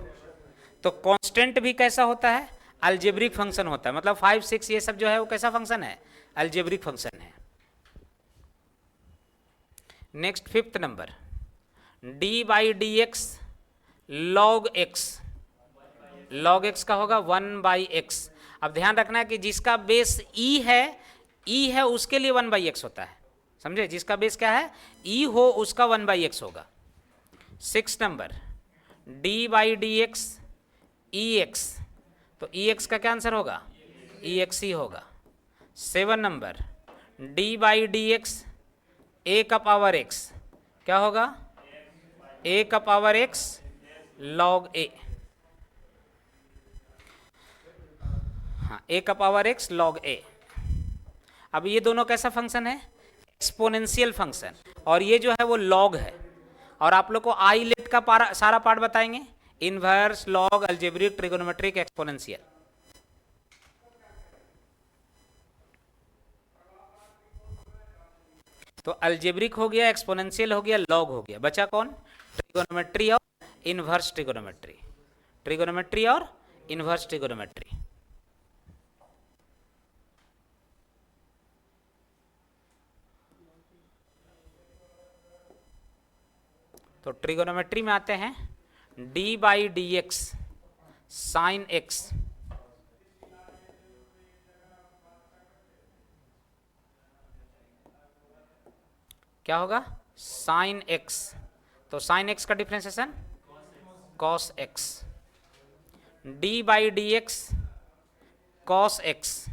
तो कांस्टेंट भी कैसा होता है? अलजेब्रिक फंक्शन होता है, मतलब 5 6 ये सब जो है वो कैसा फंक्शन है? अलजेब्रिक फंक्शन है। Next fifth number, d by D x log x, log x का होगा 1 बाई एक्स। अब ध्यान रखना है कि जिसका बेस e है उसके लिए 1 बाई एक्स होता है, समझे? जिसका बेस क्या है? e हो उसका 1 बाई एक्स होगा। 6 number d by D x E x, तो ई एक्स का क्या आंसर होगा? ई एक्स ही होगा। 7 number d by D X A का पावर एक्स, क्या होगा? ए का पावर एक्स लॉग ए, हाँ ए का पावर एक्स लॉग ए। अब ये दोनों कैसा फंक्शन है? एक्सपोनेंशियल फंक्शन, और ये जो है वो लॉग है। और आप लोग को आई लेट का सारा पार्ट बताएंगे, inverse, log, algebraic, trigonometric, exponential. तो अलजेब्रिक हो गया, एक्सपोनेंशियल हो गया, लॉग हो गया, बचा कौन? ट्रिगोनोमेट्री और इनवर्स ट्रिगोनोमेट्री, ट्रिगोनोमेट्री और इनवर्स ट्रिगोनोमेट्री। तो ट्रिगोनोमेट्री में आते हैं, d by D x sine x, क्या होगा? साइन एक्स, तो साइन एक्स का differentiation cos x. d by D x cos x,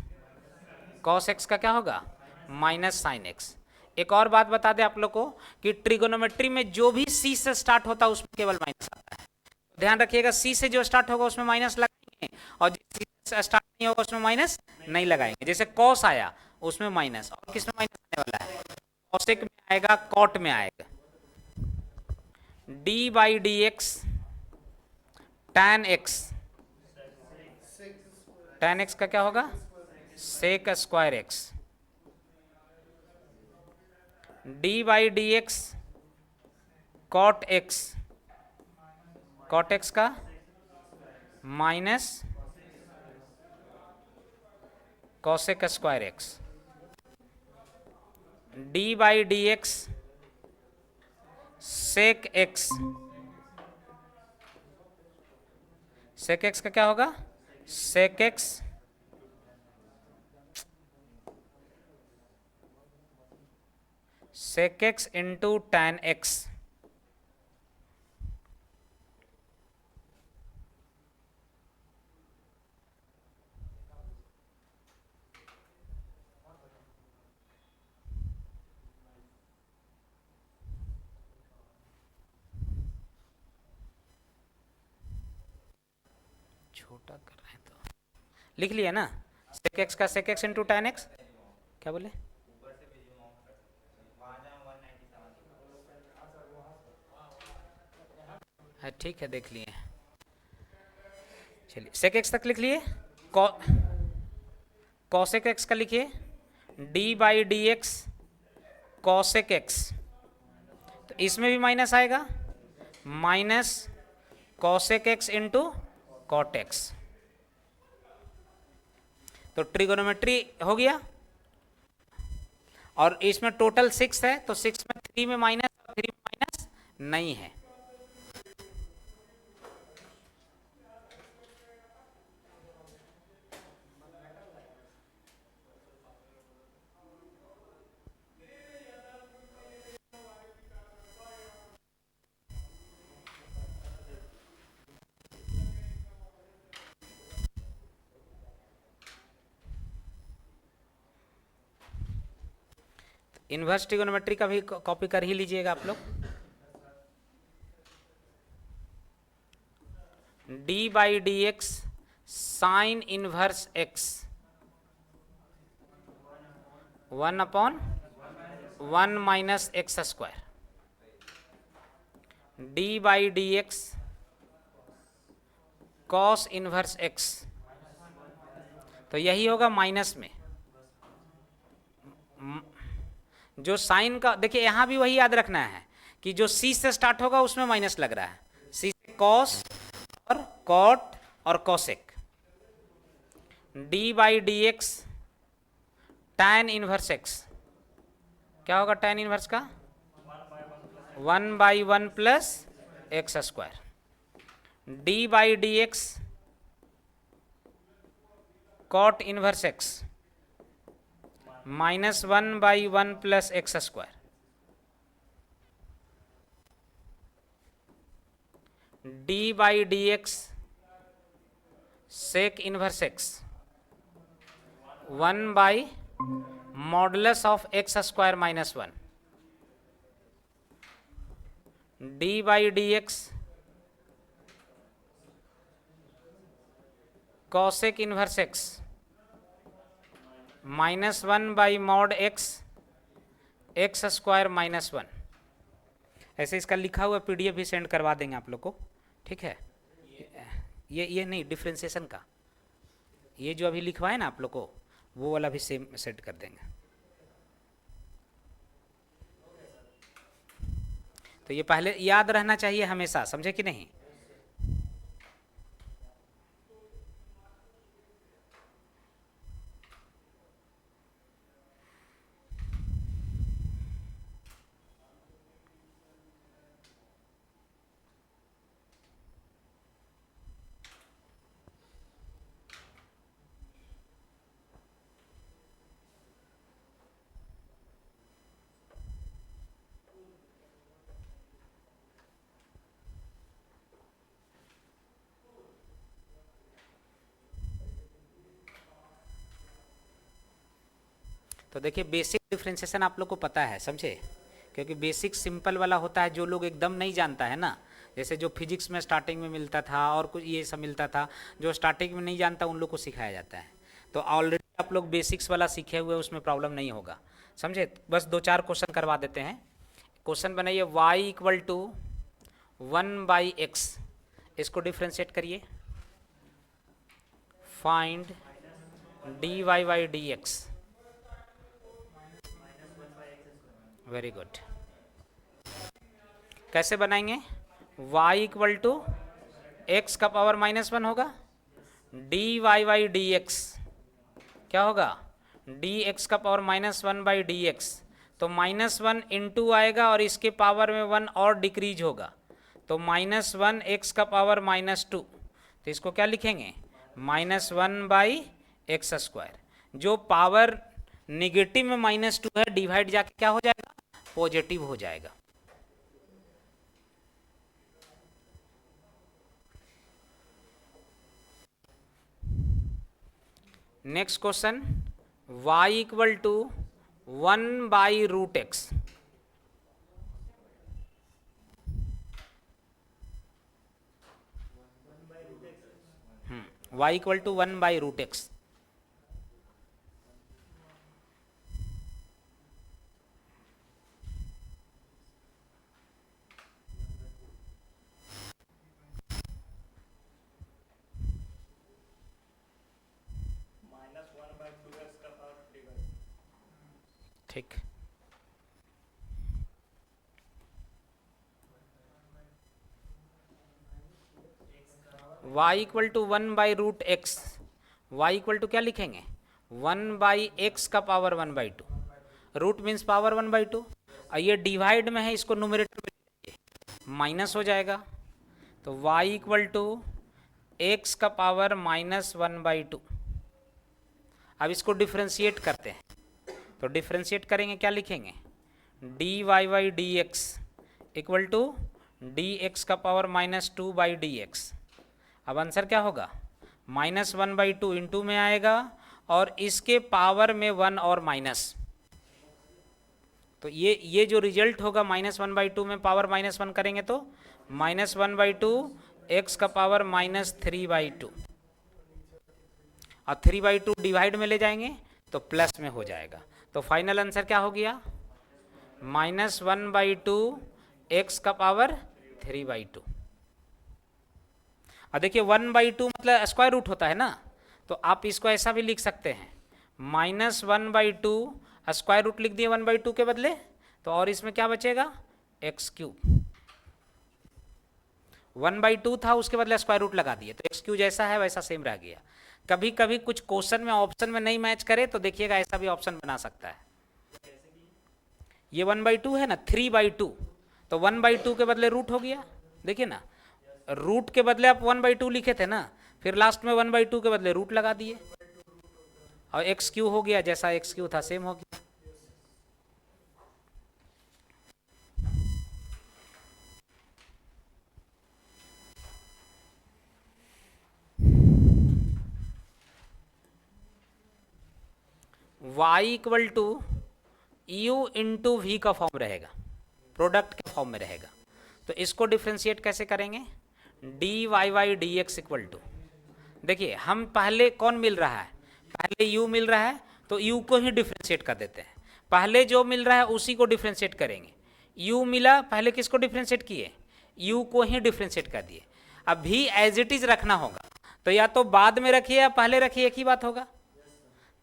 cos x का क्या होगा? Minus sine x. एक और बात बता दें आप लोग को कि ट्रिगोनोमेट्री में जो भी c से स्टार्ट होता है उसमें केवल माइनस आता है, ध्यान रखिएगा। c से जो स्टार्ट होगा उसमें माइनस लगाएंगे, और जिससे स्टार्ट नहीं होगा उसमें माइनस नहीं लगाएंगे। जैसे कॉस आया उसमें माइनस, और किस में माइनस आने वाला है? कॉसेक में आएगा, कॉट में आएगा। D by D x tan x, tan x का क्या होगा, sec square x, d by D x cot x, cot x का minus cosec square x, d by D x sec x, sec x का क्या होगा, sec x sec x into tan x, छोटा कर रहे हैं तो लिख लिया ना, सेक एक्स का sec x into tan X, क्या बोले, हाँ ठीक है देख लिए, चलिए सेक एक्स तक लिख लिए, कॉसेक एक्स का लिखिए, D by D x cosec X, तो इसमें भी माइनस आएगा, minus cosec X into cot X, तो ट्रिगोनोमेट्री हो गया, और इसमें टोटल 6 है, तो 6 में 3 में माइनस और 3 में माइनस नहीं है, इन्वर्स ट्रिगोनोमेट्री का भी कॉपी कर ही लीजिएगा आप लोग, D by D x sine inverse x 1/1 minus x square, d by D x cos inverse x, तो यही होगा माइनस में, जो साइन का देखिए यहां भी वही याद रखना है कि जो सी से स्टार्ट होगा उसमें माइनस लग रहा है, सी से कॉस और कॉट और cosec, d by D x tan inverse x, क्या होगा टैन इनवर्स का 1/1 plus x square, d by D x cot inverse x -1/1 plus x square, d by D x sec inverse x modulus of x square -1, d by D x cosec inverse x -mod x x square -1, ऐसे इसका लिखा हुआ पीडीएफ भी सेंड करवा देंगे आप लोग को, ठीक है, ये नहीं डिफ्रेंसिएशन का, ये जो अभी लिखवाए ना आप लोग को वो वाला भी सेम सेट कर देंगे, तो ये पहले याद रहना चाहिए हमेशा, समझे कि नहीं। तो देखिए बेसिक डिफ्रेंसिएशन आप लोग को पता है, समझे, क्योंकि बेसिक सिंपल वाला होता है जो लोग एकदम नहीं जानता है ना, जैसे जो फिजिक्स में स्टार्टिंग में मिलता था और कुछ ये सब मिलता था, जो स्टार्टिंग में नहीं जानता उन लोग को सिखाया जाता है, तो ऑलरेडी आप लोग बेसिक्स वाला सीखे हुए, उसमें प्रॉब्लम नहीं होगा, समझे। बस 2-4 क्वेश्चन करवा देते हैं। क्वेश्चन बनाइए y = 1/x, इसको डिफ्रेंशिएट करिए, फाइंड dy/dx। Very good. कैसे बनाएंगे? y इक्वल टू एक्स का पावर -1 होगा, dy/dx क्या होगा? dx का पावर -1/dx, तो -1 इंटू आएगा और इसके पावर में 1 और डिक्रीज होगा, तो -1 x का पावर -2, तो इसको क्या लिखेंगे? -1/x²। जो पावर निगेटिव में -2 है, डिवाइड जाके क्या हो जाएगा? पॉजिटिव हो जाएगा। Next question, y equal to 1/√x। y equal to 1/√x। ठीक, y equal to 1/√x, y equal to क्या लिखेंगे? 1/x का पावर 1/2, रूट मीन्स पावर 1/2, और ये डिवाइड में है, इसको न्यूमरेटर में माइनस हो जाएगा, तो y इक्वल टू x का पावर -1/2। अब इसको डिफ्रेंशिएट करते हैं, तो डिफ्रेंशिएट करेंगे, क्या लिखेंगे? dy/dx इक्वल टू dx का पावर -2/dx। अब आंसर क्या होगा? -1/2 इंटू में आएगा और इसके पावर में 1 और माइनस, तो ये जो रिजल्ट होगा -1/2 में पावर -1 करेंगे तो -1/2 x का पावर -3/2, और 3/2 डिवाइड में ले जाएंगे तो प्लस में हो जाएगा, तो फाइनल आंसर क्या हो गया? -1/2 x का पावर 3/2। और देखिए 1/2 मतलब स्क्वायर रूट होता है ना, तो आप इसको ऐसा भी लिख सकते हैं, -1/2 स्क्वायर रूट लिख दिए 1/2 के बदले, तो और इसमें क्या बचेगा? x³। 1/2 था, उसके बदले स्क्वायर रूट लगा दिए, तो x³ जैसा है वैसा सेम रह गया। कभी कभी कुछ क्वेश्चन में ऑप्शन में नहीं मैच करे तो देखिएगा ऐसा भी ऑप्शन बना सकता है। ये 1/2 है ना, 3/2, तो 1/2 के बदले रूट हो गया, देखिए ना, रूट के बदले आप 1/2 लिखे थे ना, फिर लास्ट में 1/2 के बदले रूट लगा दिए और x³ हो गया, जैसा x³ था सेम हो गया। y equal to u into V का फॉर्म रहेगा, प्रोडक्ट के फॉर्म में रहेगा, तो इसको डिफ्रेंशिएट कैसे करेंगे? dy/dx इक्वल टू, देखिए हम पहले कौन मिल रहा है? पहले u मिल रहा है, तो u को ही डिफ्रेंशिएट कर देते हैं, पहले जो मिल रहा है उसी को डिफ्रेंशिएट करेंगे। u मिला, पहले किसको डिफ्रेंशिएट किए? u को ही डिफ्रेंशिएट कर दिए। अब भी एज इट इज रखना होगा, तो या तो बाद में रखिए या पहले रखिए, एक ही बात होगा।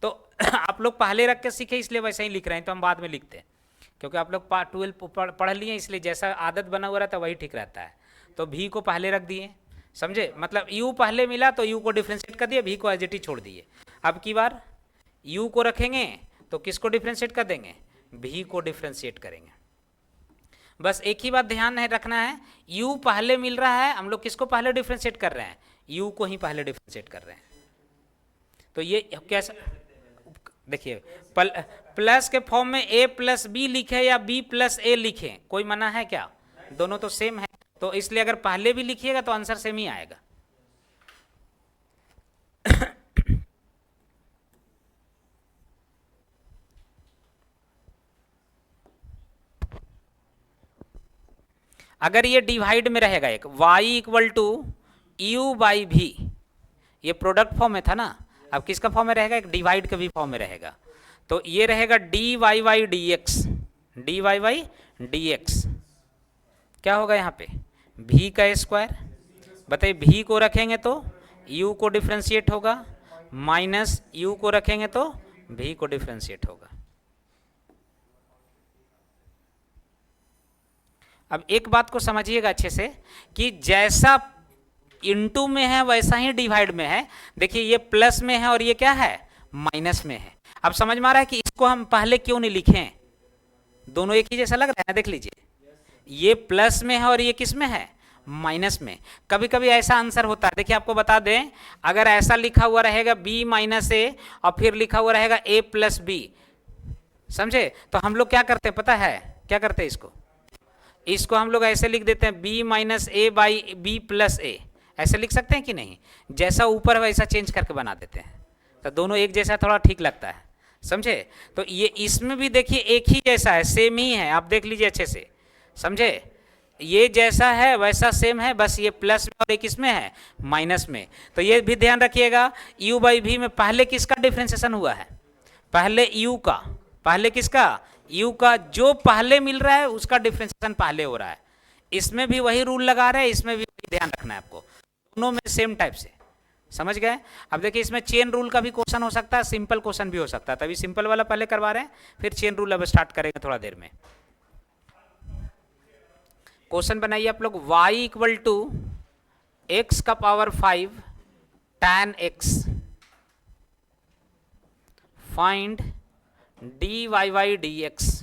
तो आप लोग पहले रख के सीखे इसलिए वैसे ही लिख रहे हैं, तो हम बाद में लिखते हैं, क्योंकि आप लोग 12 पढ़ लिए, इसलिए जैसा आदत बना हुआ रहता है वही ठीक रहता है। तो भी को पहले रख दिए, समझे? मतलब u पहले मिला तो u को डिफ्रेंशिएट कर दिए, भी को एज इट इज छोड़ दिए। अब की बार u को रखेंगे तो किसको डिफ्रेंशिएट कर देंगे? भी को डिफ्रेंशिएट करेंगे। बस एक ही बात ध्यान है रखना है, u पहले मिल रहा है, हम लोग किसको पहले डिफ्रेंशिएट कर रहे हैं? u को ही पहले डिफ्रेंशिएट कर रहे हैं। तो ये कैसा, देखिए प्लस के फॉर्म में a प्लस बी लिखे या b प्लस a लिखे, कोई मना है क्या? दोनों तो सेम है, तो इसलिए अगर पहले भी लिखिएगा तो आंसर सेम ही आएगा। अगर ये डिवाइड में रहेगा एक y इक्वल टू u/v, ये प्रोडक्ट फॉर्म में था ना, अब किसका फॉर्म में रहेगा? एक डिवाइड के भी फॉर्म में रहेगा, तो ये रहेगा dy/dx, dy/dx क्या होगा यहाँ पे? भी का स्क्वायर, बताइए भी को रखेंगे तो u को डिफ्रेंशिएट होगा, माइनस u को रखेंगे तो भी को डिफ्रेंशिएट होगा। अब एक बात को समझिएगा अच्छे से कि जैसा इनटू में है वैसा ही डिवाइड में है। देखिए ये प्लस में है और ये क्या है, माइनस में है। अब समझ में आ रहा है कि इसको हम पहले क्यों नहीं लिखे, दोनों एक ही जैसा लग रहा है। देख लीजिए ये प्लस में है और ये किस में है, माइनस में। कभी कभी ऐसा आंसर होता है, देखिए आपको बता दें, अगर ऐसा लिखा हुआ रहेगा b माइनस ए और फिर लिखा हुआ रहेगा a प्लस बी, समझे, तो हम लोग क्या करते हैं पता है, क्या करते हैं, इसको हम लोग ऐसे लिख देते हैं b minus a by b plus a, ऐसे लिख सकते हैं कि नहीं, जैसा ऊपर वैसा चेंज करके बना देते हैं, तो दोनों एक जैसा थोड़ा ठीक लगता है, समझे। तो ये इसमें भी देखिए एक ही जैसा है, सेम ही है, आप देख लीजिए अच्छे से, समझे, ये जैसा है वैसा सेम है, बस ये प्लस में और एक इसमें है माइनस में। तो ये भी ध्यान रखिएगा, u बाई भी में पहले किसका डिफ्रेंसिएशन हुआ है, पहले u का, पहले किसका, u का, जो पहले मिल रहा है उसका डिफ्रेंसिएशन पहले हो रहा है। इसमें भी वही रूल लगा रहे हैं, इसमें भी ध्यान रखना है आपको, दोनों में सेम टाइप से, समझ गए। अब देखिए इसमें चेन रूल का भी क्वेश्चन हो सकता है, सिंपल क्वेश्चन भी हो सकता है, तभी सिंपल वाला पहले करवा रहे हैं, फिर चेन रूल अब स्टार्ट करेंगे थोड़ा देर में। क्वेश्चन बनाइए आप लोग, y इक्वल टू एक्स का power 5 tan x, find dy by dx।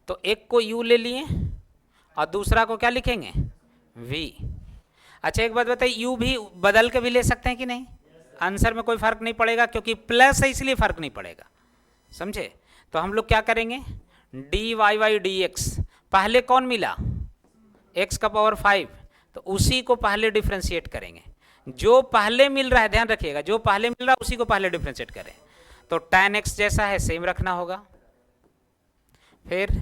तो एक को u ले लिए और दूसरा को क्या लिखेंगे, v। अच्छा एक बात बताइए, u भी बदल के भी ले सकते हैं कि नहीं, आंसर में कोई फर्क नहीं पड़ेगा क्योंकि प्लस है इसलिए फर्क नहीं पड़ेगा, समझे। तो हम लोग क्या करेंगे, dy बाई dx, पहले कौन मिला, x का पावर 5, तो उसी को पहले डिफ्रेंशिएट करेंगे, जो पहले मिल रहा है, ध्यान रखिएगा, जो पहले मिल रहा है उसी को पहले डिफ्रेंशिएट करें। तो tan x जैसा है सेम रखना होगा, फिर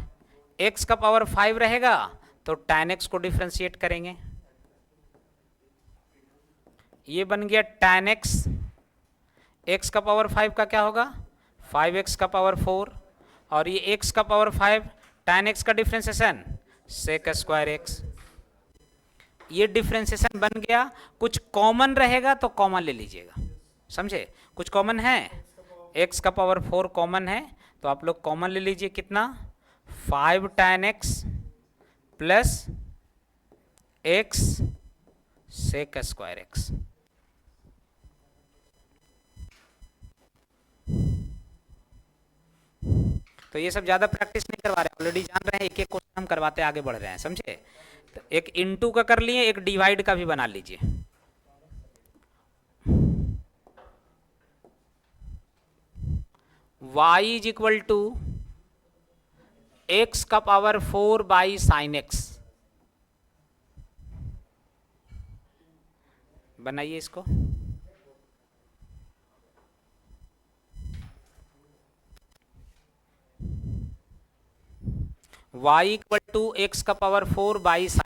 x का पावर 5 रहेगा तो tan x को डिफ्रेंशिएट करेंगे, ये बन गया tan x, x का पावर 5 का क्या होगा, 5x का पावर 4, और ये x का पावर 5 tan x का डिफ्रेंशिएशन sec स्क्वायर x, ये डिफ्रेंशिएशन बन गया। कुछ कॉमन रहेगा तो कॉमन ले लीजिएगा, समझे, कुछ कॉमन है, x का पावर 4 कॉमन है तो आप लोग कॉमन ले लीजिए, कितना, 5 tan x plus x sec square x। तो ये सब ज़्यादा प्रैक्टिस नहीं करवा रहे, ऑलरेडी जान रहे हैं, एक एक क्वेश्चन हम करवाते आगे बढ़ रहे हैं, समझे। तो एक इनटू का कर लिए, एक डिवाइड का भी बना लीजिए। y is equal to x का पावर 4 बाई साइन x, बनाइए इसको। y इक्वल टू एक्स का पावर 4 बाई साइन x,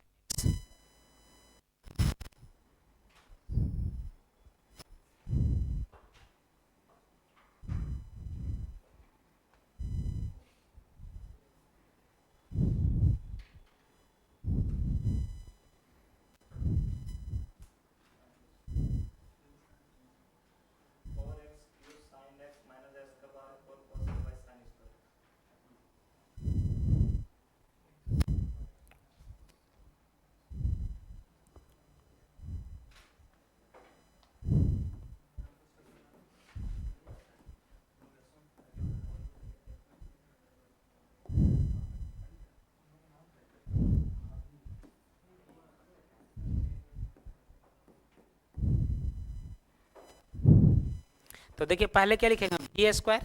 तो देखिए पहले क्या लिखेंगे, बी स्क्वायर,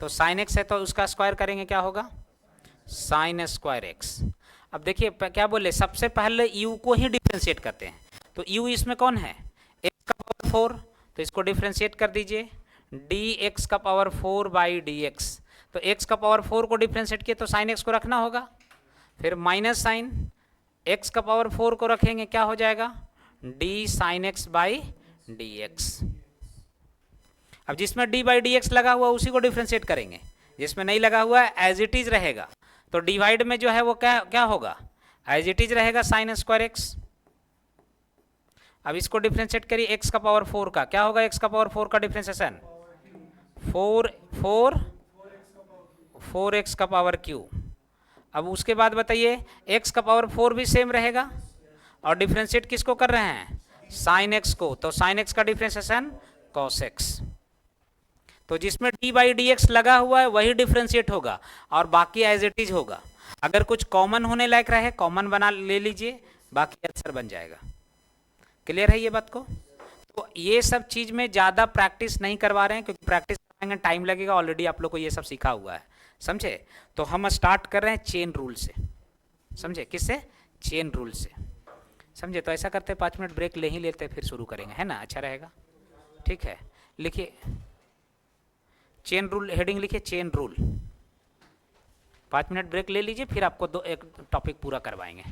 तो साइन एक्स है तो उसका स्क्वायर करेंगे, क्या होगा, साइन स्क्वायर एक्स। अब देखिए क्या बोले, सबसे पहले u को ही डिफ्रेंशिएट करते हैं, तो u इसमें कौन है, x का पावर 4, तो इसको डिफ्रेंशिएट कर दीजिए, डी एक्स का पावर 4 बाई डी एक्स। तो एक्स का पावर 4 को डिफ्रेंशिएट किए तो साइन एक्स को रखना होगा, फिर माइनस साइन एक्स का पावर 4 को रखेंगे, क्या हो जाएगा, D sine x by D X. अब जिसमें डी बाई डी एक्स लगा हुआ उसी को डिफ्रेंशिएट करेंगे, जिसमें नहीं लगा हुआ है एज इट इज रहेगा। तो डिवाइड में जो है वो क्या क्या होगा, एज इट इज रहेगा साइन स्क्वायर एक्स। अब इसको डिफ्रेंशिएट करिए एक्स का पावर 4 का, क्या होगा एक्स का पावर 4 का डिफ्रेंशिएशन, 4 एक्स का पावर क्यू। अब उसके बाद बताइए एक्स का पावर 4 भी सेम रहेगा, और डिफ्रेंशिएट किसको कर रहे हैं, साइन एक्स को, तो साइन एक्स का डिफ्रेंशिएशन कॉस एक्स। तो जिसमें डी बाई डी एक्स लगा हुआ है वही डिफ्रेंशिएट होगा और बाकी एज इट इज होगा। अगर कुछ कॉमन होने लायक रहे कॉमन बना ले लीजिए, बाकी आंसर बन जाएगा। क्लियर है ये बात को? तो ये सब चीज में ज़्यादा प्रैक्टिस नहीं करवा रहे हैं, क्योंकि प्रैक्टिस कराएंगे टाइम लगेगा, ऑलरेडी आप लोग को ये सब सीखा हुआ है, समझे? तो हम स्टार्ट कर रहे हैं चेन रूल से, समझे? किससे? चेन रूल से, समझे? तो ऐसा करते 5 मिनट ब्रेक ले ही लेते, फिर शुरू करेंगे, है ना? अच्छा रहेगा, ठीक है? लिखिए चेन रूल, हेडिंग लिखिए चेन रूल। 5 मिनट ब्रेक ले लीजिए, फिर आपको एक टॉपिक पूरा करवाएंगे।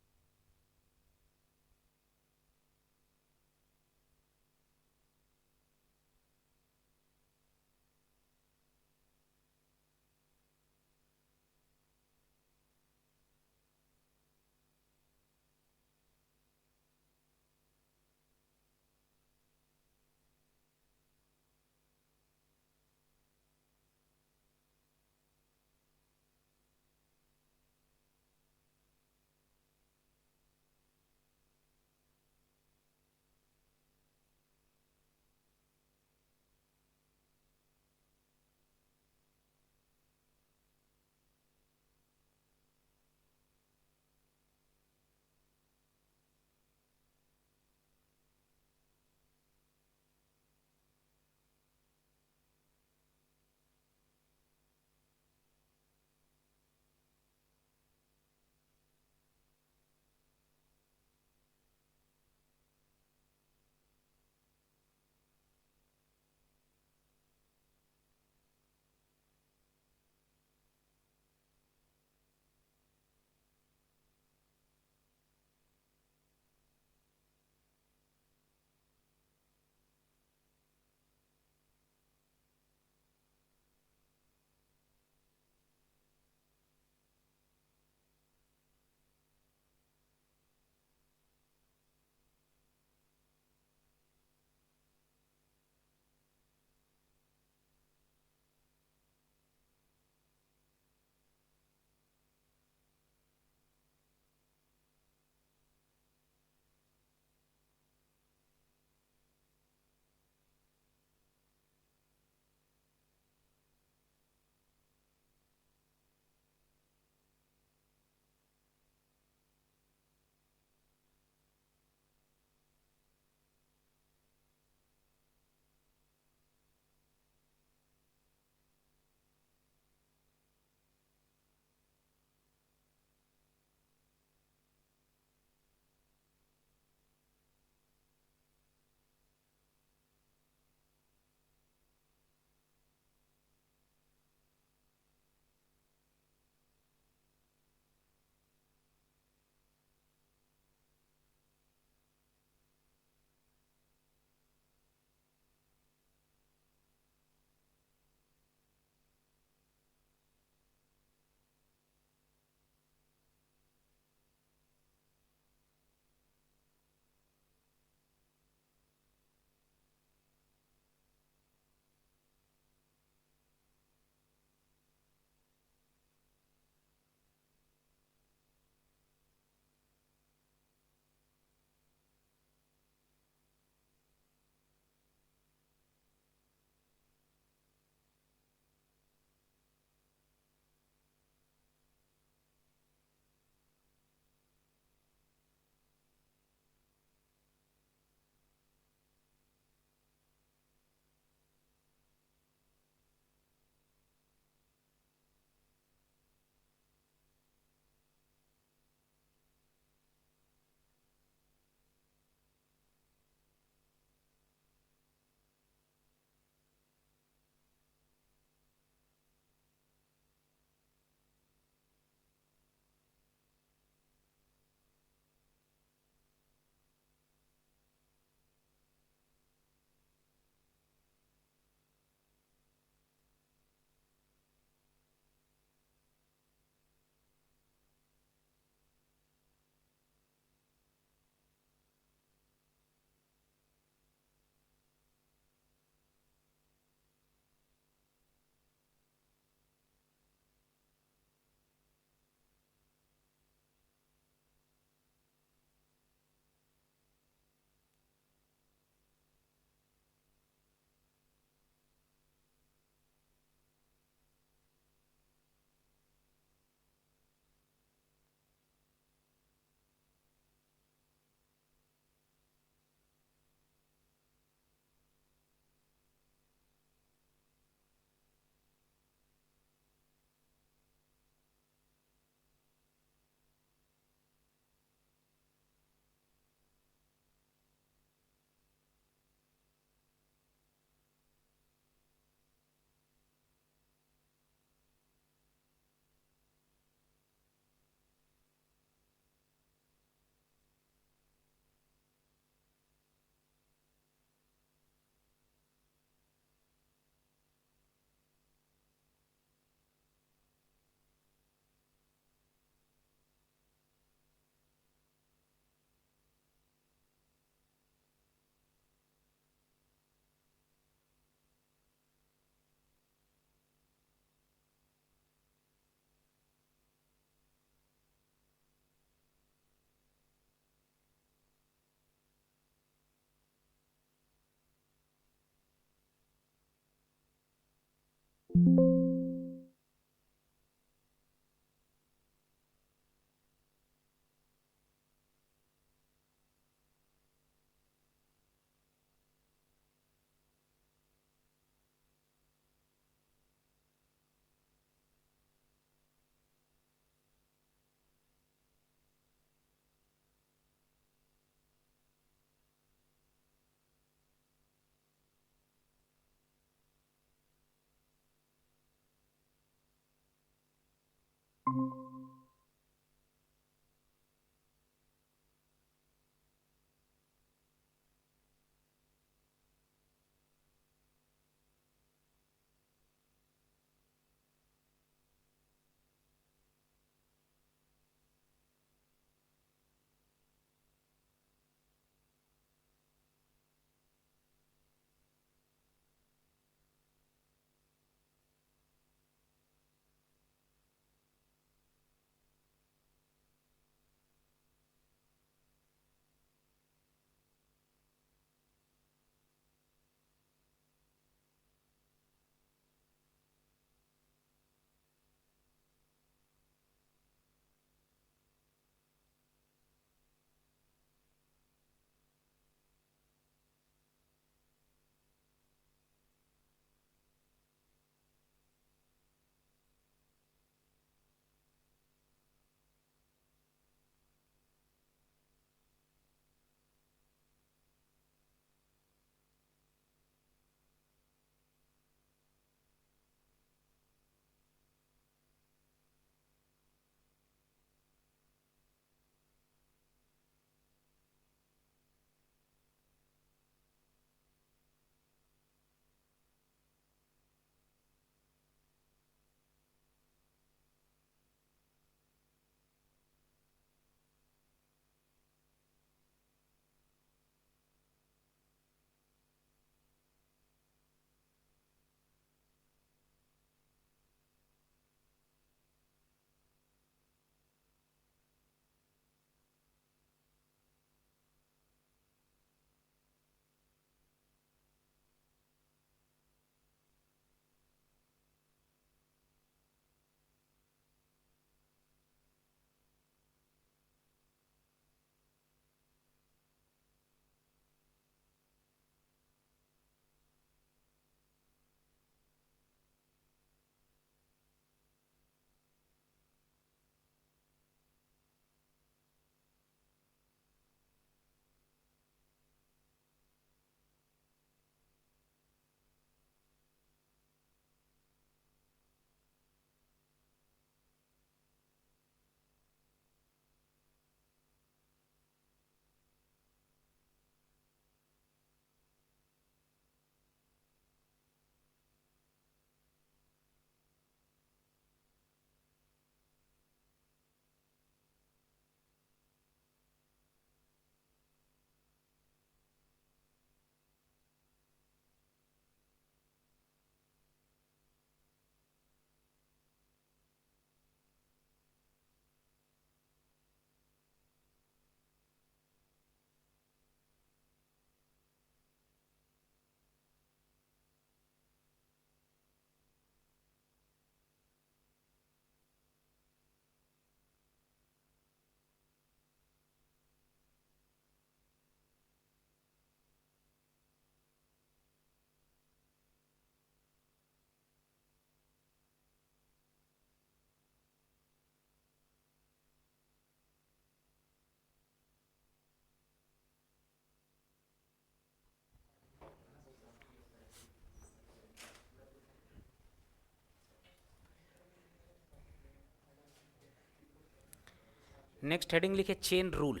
नेक्स्ट हेडिंग लिखे चेन रूल।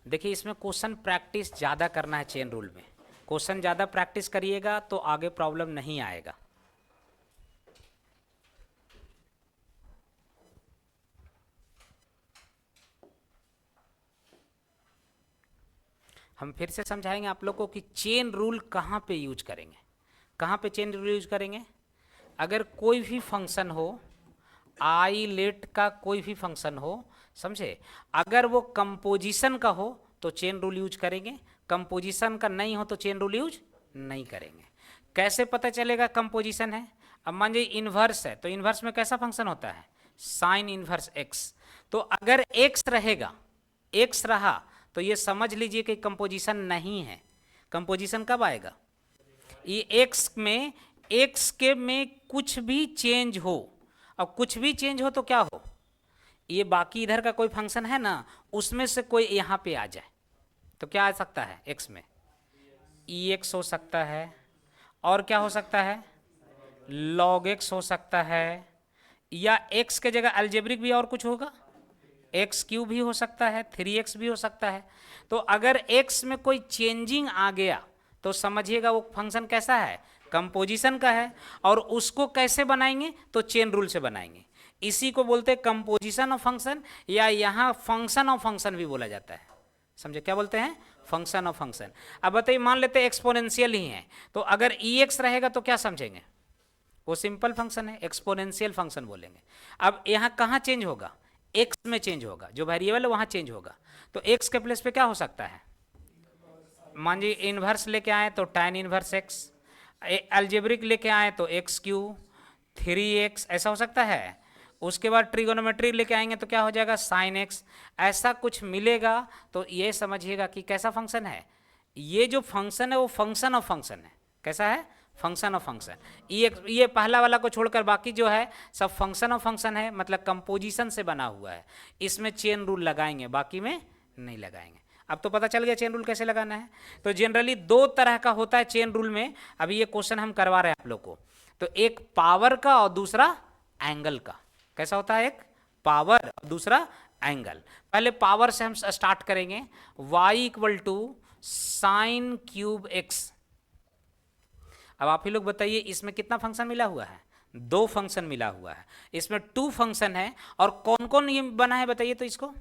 देखिए इसमें क्वेश्चन प्रैक्टिस ज़्यादा करना है। चेन रूल में क्वेश्चन ज़्यादा प्रैक्टिस करिएगा तो आगे प्रॉब्लम नहीं आएगा। हम फिर से समझाएंगे आप लोग को कि चेन रूल कहाँ पे यूज करेंगे। कहाँ पे चेन रूल यूज करेंगे? अगर कोई भी फंक्शन हो, आई लेट का कोई भी फंक्शन हो, समझे, अगर वो कंपोजिशन का हो तो चेन रूल यूज करेंगे, कंपोजिशन का नहीं हो तो चेन रूल यूज नहीं करेंगे। कैसे पता चलेगा कंपोजिशन है? अब मान लीजिए इन्वर्स है, तो इन्वर्स में कैसा फंक्शन होता है? Sign inverse x. तो अगर एक्स रहेगा, एक्स रहा तो ये समझ लीजिए कि कंपोजिशन नहीं है। कंपोजिशन कब आएगा? ये एक्स के में कुछ भी चेंज हो, अब कुछ भी चेंज हो तो क्या हो? ये बाकी इधर का कोई फंक्शन है ना, उसमें से कोई यहाँ पे आ जाए तो क्या आ सकता है? एक्स में ई एक्स हो सकता है, और क्या हो सकता है? लॉग एक्स हो सकता है, या x के जगह अलजेब्रिक भी और कुछ होगा, एक्स क्यूब भी हो सकता है, 3x भी हो सकता है। तो अगर x में कोई चेंजिंग आ गया तो समझिएगा वो फंक्शन कैसा है, कंपोजिशन का है। और उसको कैसे बनाएंगे, तो चेन रूल से बनाएंगे। इसी को बोलते हैं कंपोजिशन ऑफ फंक्शन, या यहाँ फंक्शन ऑफ फंक्शन भी बोला जाता है। समझे क्या बोलते हैं, फंक्शन ऑफ फंक्शन। अब बताइए, मान लेते हैं एक्सपोनेंशियल ही है, तो अगर EX रहेगा तो क्या समझेंगे, वो सिंपल फंक्शन है, एक्सपोनेंशियल फंक्शन बोलेंगे। अब यहाँ कहाँ चेंज होगा, एक्स में चेंज होगा, जो वेरिएबल है वहाँ चेंज होगा। तो एक्स के प्लेस पे क्या हो सकता है, मान लीजिए इन्वर्स लेके आए तो tan इन्वर्स एक्स, अलजेब्रिक लेके आए तो एक्स क्यू 3x, ऐसा हो सकता है। उसके बाद ट्रिगोनोमेट्री लेके आएंगे तो क्या हो जाएगा, साइन एक्स, ऐसा कुछ मिलेगा। तो ये समझिएगा कि कैसा फंक्शन है, ये जो फंक्शन है वो फंक्शन ऑफ फंक्शन है। कैसा है, फंक्शन ऑफ फंक्शन। ये पहला वाला को छोड़कर बाकी जो है सब फंक्शन ऑफ फंक्शन है, मतलब कंपोजिशन से बना हुआ है। इसमें चेन रूल लगाएंगे, बाकी में नहीं लगाएंगे। अब तो पता चल गया चेन रूल कैसे लगाना है। तो जनरली दो तरह का होता है चेन रूल में। अभी ये क्वेश्चन हम करवा रहे हैं आप लोग को। तो एक पावर का और दूसरा एंगल का। कैसा होता है, एक पावर और दूसरा एंगल। पहले पावर से हम स्टार्ट करेंगे। y equal to sine cube X. अब आप ही लोग बताइए, इसमें कितना फंक्शन मिला हुआ है, दो फंक्शन मिला हुआ है। इसमें 2 फंक्शन है, और कौन कौन ये बना है बताइए तो इसको।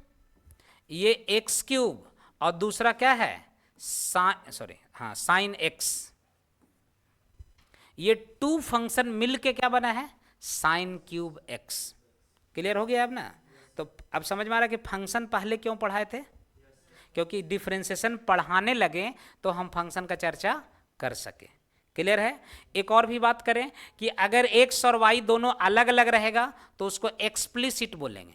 ये एक्स क्यूब और दूसरा क्या है, साइन एक्स। ये 2 फंक्शन मिलके क्या बना है, साइन क्यूब एक्स। क्लियर हो गया अब ना। तो अब समझ में आ रहा है कि फंक्शन पहले क्यों पढ़ाए थे, क्योंकि डिफरेंशिएशन पढ़ाने लगे तो हम फंक्शन का चर्चा कर सके। क्लियर है। एक और भी बात करें कि अगर एक्स और वाई दोनों अलग अलग रहेगा तो उसको एक्सप्लिसिट बोलेंगे।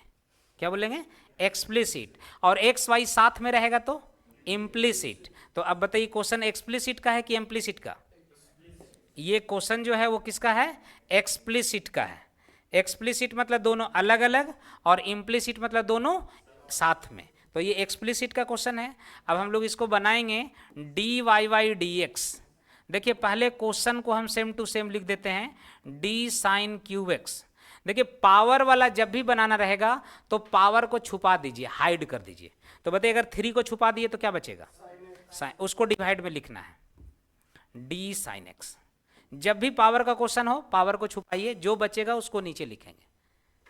क्या बोलेंगे, एक्सप्लिसिट। और एक्स वाई साथ में रहेगा तो इम्प्लिसिट। तो अब बताइए क्वेश्चन एक्सप्लिसिट का है कि इम्प्लिसिट का। ये क्वेश्चन जो है वो किसका है, एक्सप्लिसिट का है। एक्सप्लिसिट मतलब दोनों अलग अलग, और इम्प्लिसिट मतलब दोनों साथ में। तो ये एक्सप्लिसिट का क्वेश्चन है। अब हम लोग इसको बनाएंगे dy y dx। देखिए पहले क्वेश्चन को हम सेम टू सेम लिख देते हैं, d साइन क्यूब एक्स। देखिए पावर वाला जब भी बनाना रहेगा तो पावर को छुपा दीजिए, हाइड कर दीजिए। तो बताइए अगर 3 को छुपा दिए तो क्या बचेगा, साइन, उसको डिवाइड में लिखना है, d साइन एक्स। जब भी पावर का क्वेश्चन हो पावर को छुपाइए, जो बचेगा उसको नीचे लिखेंगे।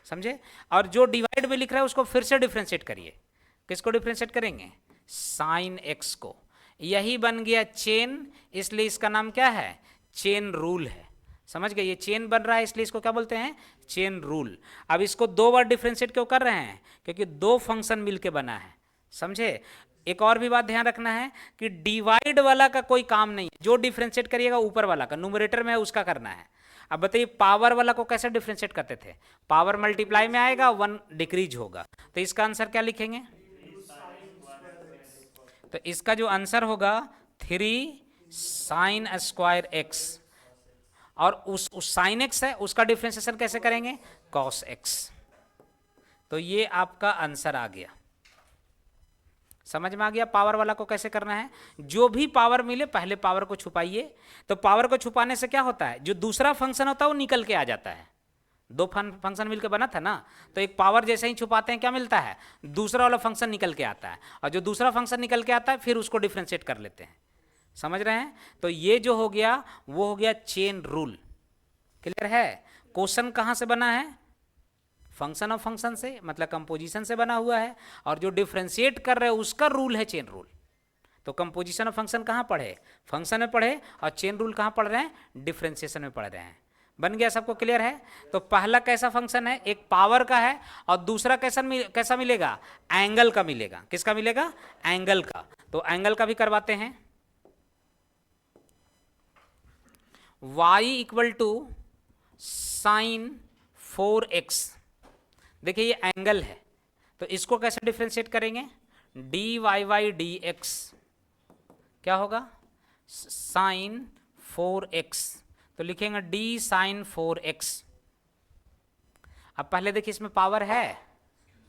समझे। और जो डिवाइड में लिख रहा है उसको फिर से डिफ्रेंशिएट करिए। किसको डिफ्रेंशिएट करेंगे, साइन एक्स को। यही बन गया चेन, इसलिए इसका नाम क्या है, चेन रूल है। समझ गए, ये चेन बन रहा है इसलिए इसको क्या बोलते हैं, चेन रूल। अब इसको 2 बार डिफ्रेंशिएट क्यों कर रहे हैं, क्योंकि 2 फंक्शन मिलके बना है। समझे। एक और भी बात ध्यान रखना है कि डिवाइड वाला का कोई काम नहीं है, जो डिफ्रेंशिएट करिएगा ऊपर वाला का, न्यूमरेटर में है उसका करना है। अब बताइए पावर वाला को कैसे डिफ्रेंशिएट करते थे, पावर मल्टीप्लाई में आएगा, 1 डिक्रीज होगा। तो इसका आंसर क्या लिखेंगे, तो इसका जो आंसर होगा 3 साइन स्क्वायर एक्स। और उस साइन एक्स है उसका डिफ्रेंशिएशन कैसे करेंगे, कॉस एक्स। तो ये आपका आंसर आ गया। समझ में आ गया पावर वाला को कैसे करना है। जो भी पावर मिले पहले पावर को छुपाइए। तो पावर को छुपाने से क्या होता है, जो दूसरा फंक्शन होता है वो निकल के आ जाता है। 2 फंक्शन मिलकर बना था ना, तो एक पावर जैसे ही छुपाते हैं क्या मिलता है, दूसरा वाला फंक्शन निकल के आता है। और जो दूसरा फंक्शन निकल के आता है फिर उसको डिफ्रेंशिएट कर लेते हैं। समझ रहे हैं। तो ये जो हो गया वो हो गया चेन रूल। क्लियर है। क्वेश्चन कहाँ से बना है, फंक्शन ऑफ फंक्शन से, मतलब कंपोजिशन से बना हुआ है। और जो डिफ्रेंशिएट कर रहे हैं उसका रूल है चेन रूल। तो कंपोजिशन ऑफ फंक्शन कहाँ पढ़े, फंक्शन में पढ़े, और चेन रूल कहाँ पढ़ रहे हैं, डिफ्रेंशिएशन में पढ़ रहे हैं। बन गया, सबको क्लियर है। तो पहला कैसा फंक्शन है, एक पावर का है, और दूसरा कैसा मिलेगा, एंगल का मिलेगा। किसका मिलेगा, एंगल का। तो एंगल का भी करवाते हैं। y equal to sine 4x। देखिए ये एंगल है, तो इसको कैसे डिफ्रेंशिएट करेंगे, dy dx क्या होगा, साइन 4x। तो लिखेंगे d साइन 4x। अब पहले देखिए इसमें पावर है,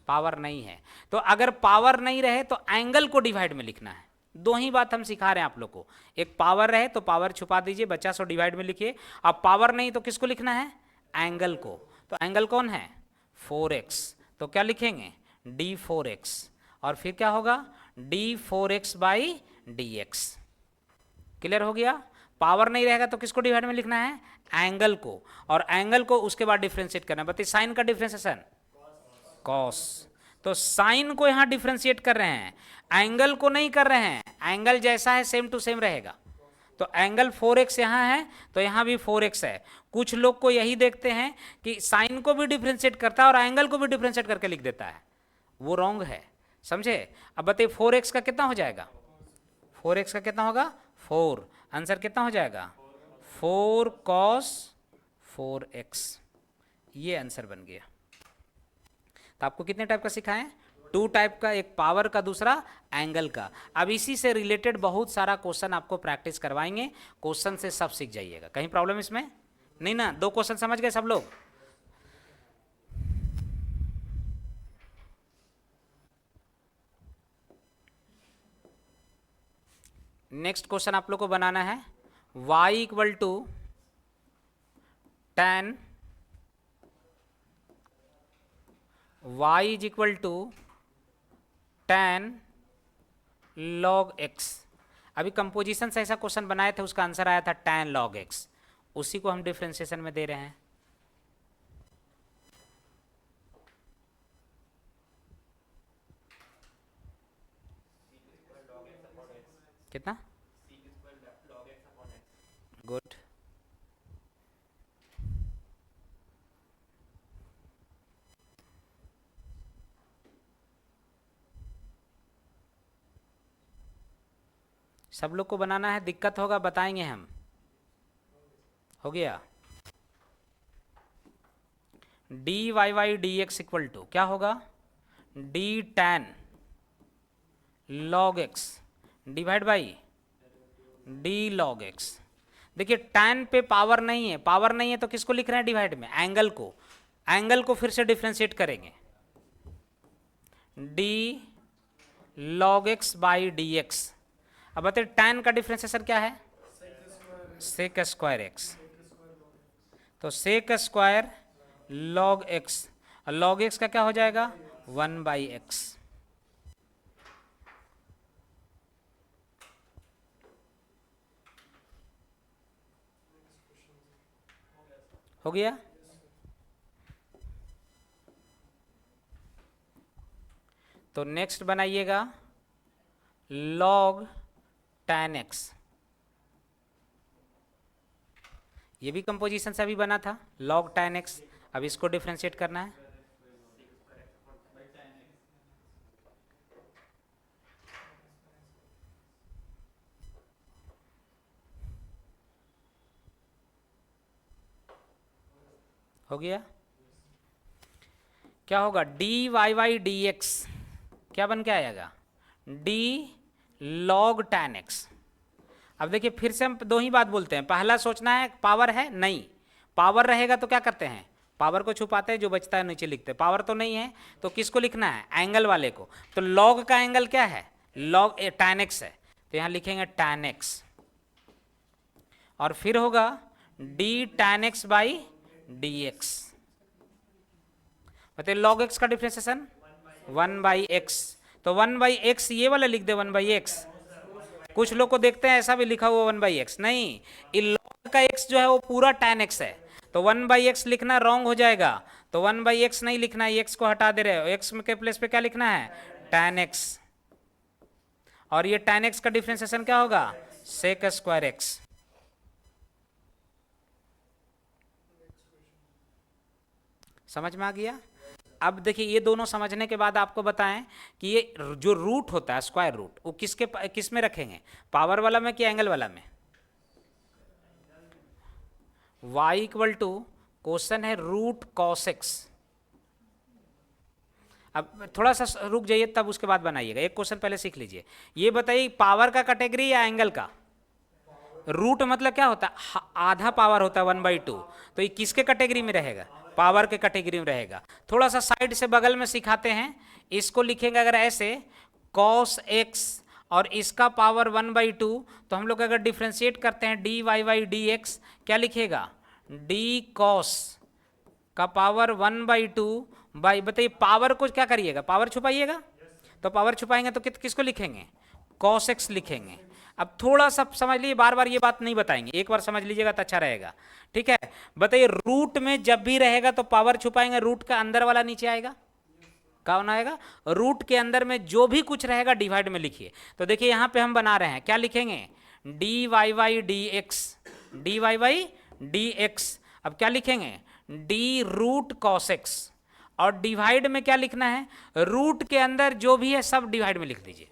पावर नहीं है। तो अगर पावर नहीं रहे तो एंगल को डिवाइड में लिखना है। 2 ही बात हम सिखा रहे हैं आप लोग को। एक पावर रहे तो पावर छुपा दीजिए, बच्चा सो डिवाइड में लिखिए। अब पावर नहीं तो किसको लिखना है, एंगल को। तो एंगल कौन है 4x, तो क्या लिखेंगे d4x, और फिर क्या होगा d4x बाई dx। क्लियर हो गया। पावर नहीं रहेगा तो किसको डिवाइड में लिखना है एंगल को, और एंगल को उसके बाद डिफ्रेंशिएट करना है। बताइए साइन का डिफ्रेंशिएशन कॉस, तो साइन को यहां डिफ्रेंशिएट कर रहे हैं, एंगल को नहीं कर रहे हैं। एंगल जैसा है सेम टू सेम रहेगा। तो एंगल 4x यहाँ है तो यहाँ भी 4x है। कुछ लोग को यही देखते हैं कि साइन को भी डिफ्रेंशिएट करता है और एंगल को भी डिफ्रेंशिएट करके लिख देता है, वो रॉन्ग है, समझे। अब बताइए 4x का कितना हो जाएगा, 4x का कितना होगा 4, आंसर कितना हो जाएगा 4 cos 4x, ये आंसर बन गया। तो आपको कितने टाइप का सिखाएं, 2 टाइप का, एक पावर का दूसरा एंगल का। अब इसी से रिलेटेड बहुत सारा क्वेश्चन आपको प्रैक्टिस करवाएंगे, क्वेश्चन से सब सीख जाइएगा। कहीं प्रॉब्लम इसमें नहीं ना, 2 क्वेश्चन समझ गए सब लोग। नेक्स्ट क्वेश्चन आप लोग को बनाना है y equal to tan y is equal to tan log x। अभी कंपोजिशन से ऐसा क्वेश्चन बनाए थे, उसका आंसर आया था tan log x, उसी को हम डिफरेंशिएशन में दे रहे हैं। कितना गुड। सब लोग को बनाना है, दिक्कत होगा बताएंगे हम। हो गया dy y dx equal to क्या होगा d tan log x divide by d log x। देखिए tan पे पावर नहीं है, पावर नहीं है तो किसको लिख रहे हैं डिवाइड में, एंगल को। एंगल को फिर से डिफ्रेंशिएट करेंगे, d log x by dx। अब बताइए tan का डिफ्रेंशिएशन क्या है sec स्क्वायर x, तो sec स्क्वायर log x, और log x का क्या हो जाएगा 1/x। हो गया। तो नेक्स्ट बनाइएगा log tan x, ये भी कंपोजिशन से अभी बना था log tan x। अब इसको डिफरेंशिएट करना है, हो गया। क्या होगा dy y dx, क्या बन के आएगा d log tan x। अब देखिए फिर से हम 2 ही बात बोलते हैं, पहला सोचना है पावर है नहीं, पावर रहेगा तो क्या करते हैं पावर को छुपाते हैं, जो बचता है नीचे लिखते हैं। पावर तो नहीं है तो किसको लिखना है एंगल वाले को, तो log का एंगल क्या है log tan x है, तो यहाँ लिखेंगे tan x, और फिर होगा d tan x by dx। बताइए log x का डिफरेंशिएशन 1/x, तो 1/x ये वाला लिख दे 1/x। कुछ लोग को देखते हैं ऐसा भी लिखा हुआ 1/x, नहीं, log का x जो है वो पूरा tan x है, तो 1/x लिखना रॉन्ग हो जाएगा। तो 1/x नहीं लिखना है, x को हटा दे रहे हो, x के प्लेस पे क्या लिखना है tan x, और ये tan x का डिफरेंशिएशन क्या होगा sec स्क्वायर x। समझ में आ गया। अब देखिए ये दोनों समझने के बाद आपको बताएं कि ये जो रूट होता है स्क्वायर रूट, वो किस में रखेंगे, पावर वाला में कि एंगल वाला में। y इक्वल टू क्वेश्चन है रूट cos x। अब थोड़ा सा रुक जाइए, तब उसके बाद बनाइएगा, एक क्वेश्चन पहले सीख लीजिए। ये बताइए पावर का कैटेगरी या एंगल का। रूट मतलब क्या होता है आधा पावर होता है 1/2, तो ये किसके कैटेगरी में रहेगा पावर के कैटेगरी में रहेगा। थोड़ा सा साइड से बगल में सिखाते हैं, इसको लिखेंगे अगर ऐसे cos x और इसका पावर 1/2, तो हम लोग अगर डिफ्रेंशिएट करते हैं dy y dx क्या लिखेगा d cos का पावर 1/2 बाई, बताइए पावर को क्या करिएगा, पावर छुपाइएगा, तो पावर छुपाएंगे तो किसको लिखेंगे, cos x लिखेंगे। अब थोड़ा सा समझ लीजिए, बार बार ये बात नहीं बताएंगे, एक बार समझ लीजिएगा तो अच्छा रहेगा, ठीक है। बताइए रूट में जब भी रहेगा तो पावर छुपाएंगे, रूट का अंदर वाला नीचे आएगा, कौन आएगा, रूट के अंदर में जो भी कुछ रहेगा डिवाइड में लिखिए। तो देखिए यहां पे हम बना रहे हैं, क्या लिखेंगे, D Y Y D x, D Y Y D X. अब क्या लिखेंगे, डी रूट कॉस एक्स, और डिवाइड में क्या लिखना है, रूट के अंदर जो भी है सब डिवाइड में लिख दीजिए।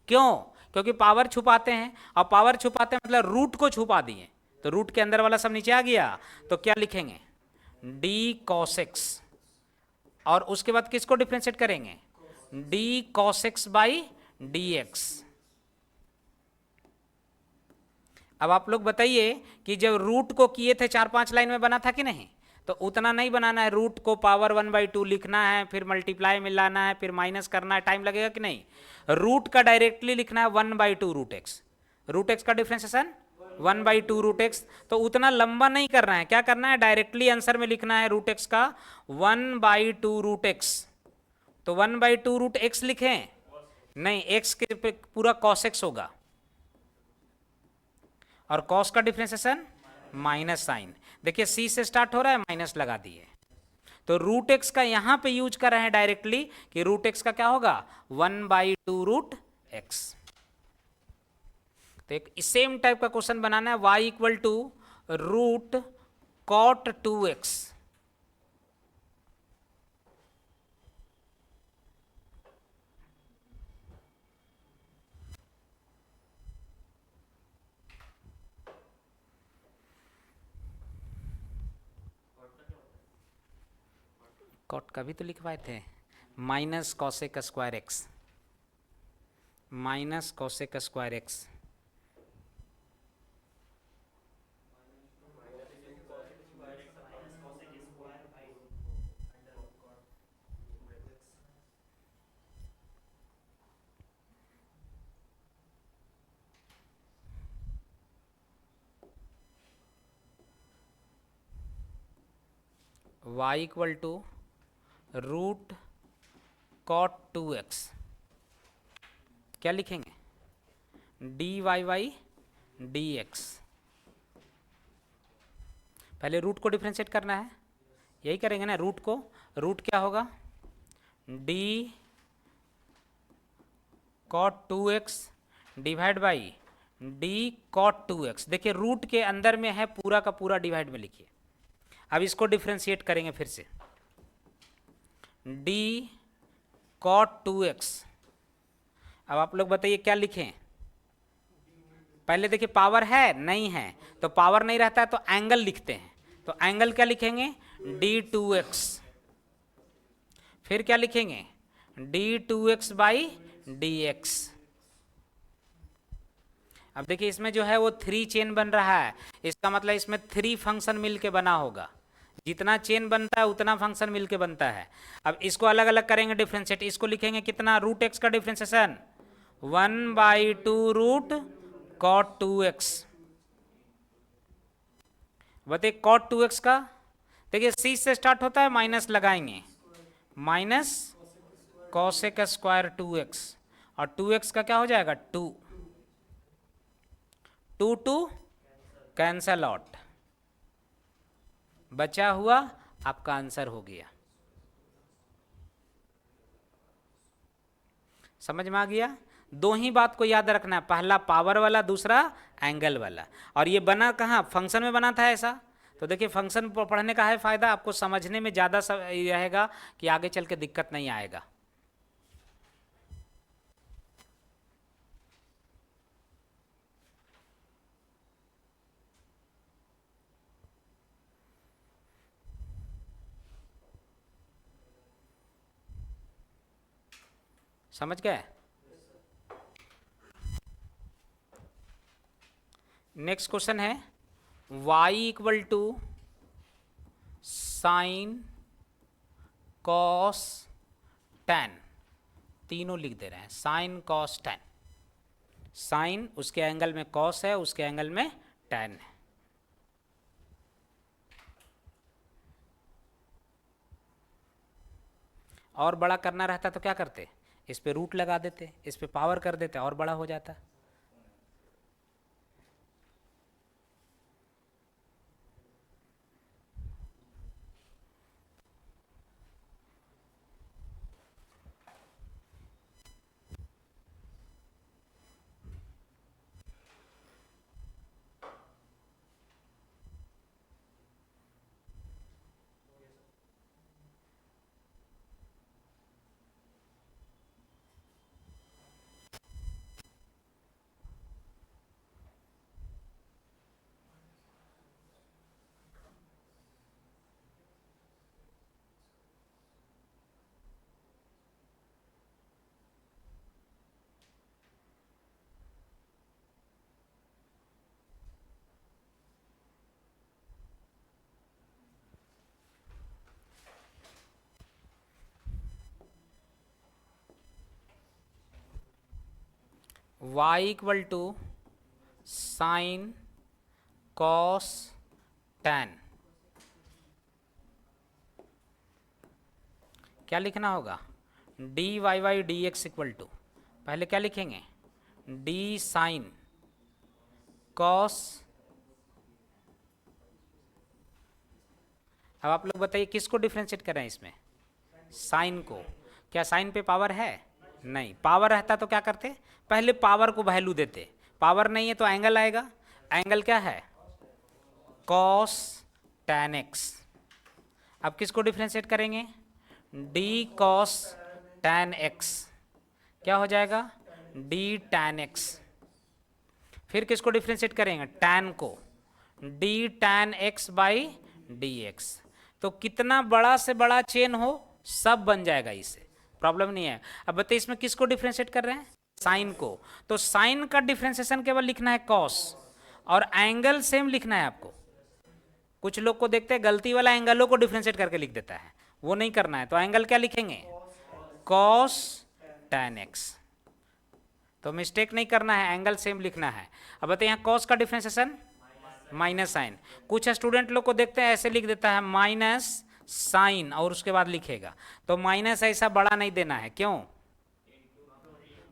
क्यों, क्योंकि पावर छुपाते हैं, और पावर छुपाते हैं मतलब रूट को छुपा दिए, तो रूट के अंदर वाला सब नीचे आ गया, तो क्या लिखेंगे, डी कॉस एक्स, और उसके बाद किसको डिफ्रेंशिएट करेंगे, D cos x by D X. अब आप लोग बताइए कि जब रूट को किए थे 4-5 लाइन में बना था कि नहीं, तो उतना नहीं बनाना है, रूट को पावर 1/2 लिखना है, फिर मल्टीप्लाई में लाना है, फिर माइनस करना है, टाइम लगेगा कि नहीं। रूट का डायरेक्टली लिखना है 1/2 रूट एक्स, रूट एक्स का डिफ्रेंसिएशन 1/2 रूट एक्स, तो उतना लंबा नहीं करना है, क्या करना है, डायरेक्टली आंसर में लिखना है रूट एक्स का 1/2 रूट एक्स। तो 1/2 रूट एक्स लिखें, नहीं, एक्स के पूरा कॉस एक्स होगा, और कॉस का डिफ्रेंसिएशन माइनस साइन, देखिए सी से स्टार्ट हो रहा है, माइनस लगा दिए, तो रूट एक्स का यहां पे यूज कर रहे हैं डायरेक्टली कि रूट एक्स का क्या होगा 1/2 रूट एक्स। तो एक सेम टाइप का क्वेश्चन बनाना है, y equal to root cot 2x, cot का भी तो लिखवाए थे, minus cosec square x, minus cosec square x, y equal to root cot 2x, क्या लिखेंगे, D Y Y D x. पहले रूट को डिफ्रेंशिएट करना है, यही करेंगे ना, रूट को, रूट क्या होगा, d cot 2x divide by d cot 2x। देखिए रूट के अंदर में है, पूरा का पूरा डिवाइड में लिखिए। अब इसको डिफ्रेंशिएट करेंगे फिर से, डी कॉट 2x। अब आप लोग बताइए क्या लिखें, पहले देखिए पावर है नहीं है, तो पावर नहीं रहता है तो एंगल लिखते हैं, तो एंगल क्या लिखेंगे, d2x, फिर क्या लिखेंगे, d2x बाई dx। अब देखिए इसमें जो है वो 3 चेन बन रहा है, इसका मतलब इसमें 3 फंक्शन मिलके बना होगा, जितना चेन बनता है उतना फंक्शन मिलके बनता है। अब इसको अलग अलग करेंगे डिफ्रेंशिएट, इसको लिखेंगे कितना, रूट एक्स का डिफ्रेंशिएशन 1/2 रूट कॉट 2x। बताइए कॉट 2x का, देखिए सी से स्टार्ट होता है, माइनस लगाएंगे, माइनस कॉसेक स्क्वायर 2x, और 2x का क्या हो जाएगा 2, 2 कैंसल आउट, बचा हुआ आपका आंसर हो गया। समझ में आ गया। दो ही बात को याद रखना है, पहला पावर वाला, दूसरा एंगल वाला। और ये बना कहाँ, फंक्शन में बना था ऐसा, तो देखिए फंक्शन पढ़ने का है फायदा, आपको समझने में ज़्यादा रहेगा कि आगे चल के दिक्कत नहीं आएगा। समझ गए। नेक्स्ट क्वेश्चन है y equal to sine cos tan, तीनों लिख दे रहे हैं, साइन कॉस tan, साइन उसके एंगल में कॉस है, उसके एंगल में tan है। और बड़ा करना रहता तो क्या करते, इस पे रूट लगा देते, इस पे पावर कर देते, और बड़ा हो जाता। y equal to sine cos tan, क्या लिखना होगा, D Y Y D x equal to, पहले क्या लिखेंगे, डी साइन कॉस। अब आप लोग बताइए किसको डिफ्रेंशिएट कर रहे हैं इसमें, साइन को। क्या साइन पे पावर है, नहीं, पावर रहता तो क्या करते, पहले पावर को वैल्यू देते, पावर नहीं है तो एंगल आएगा, एंगल क्या है, कॉस टैन एक्स। अब किसको डिफ्रेंशिएट करेंगे, डी कॉस टैन एक्स, क्या हो जाएगा, डी टैन एक्स। फिर किसको डिफ्रेंशिएट करेंगे, टैन को, D tan x by D x. तो कितना बड़ा से बड़ा चेन हो सब बन जाएगा, इससे प्रॉब्लम नहीं है। अब बताइए इसमें किसको डिफ्रेंशिएट कर रहे हैं, साइन को, तो साइन का डिफ्रेंशिएशन केवल लिखना है कॉस, और एंगल सेम लिखना है आपको। कुछ लोग को देखते हैं गलती वाला एंगलों को डिफ्रेंशिएट करके लिख देता है, वो नहीं करना है। तो एंगल क्या लिखेंगे, कॉस टैन एक्स, तो मिस्टेक नहीं करना है, एंगल सेम लिखना है। अब बताइए यहाँ कॉस का डिफ्रेंशिएशन माइनस साइन, कुछ स्टूडेंट लोग को देखते हैं ऐसे लिख देता है माइनस साइन और उसके बाद लिखेगा, तो माइनस ऐसा बड़ा नहीं देना है, क्यों,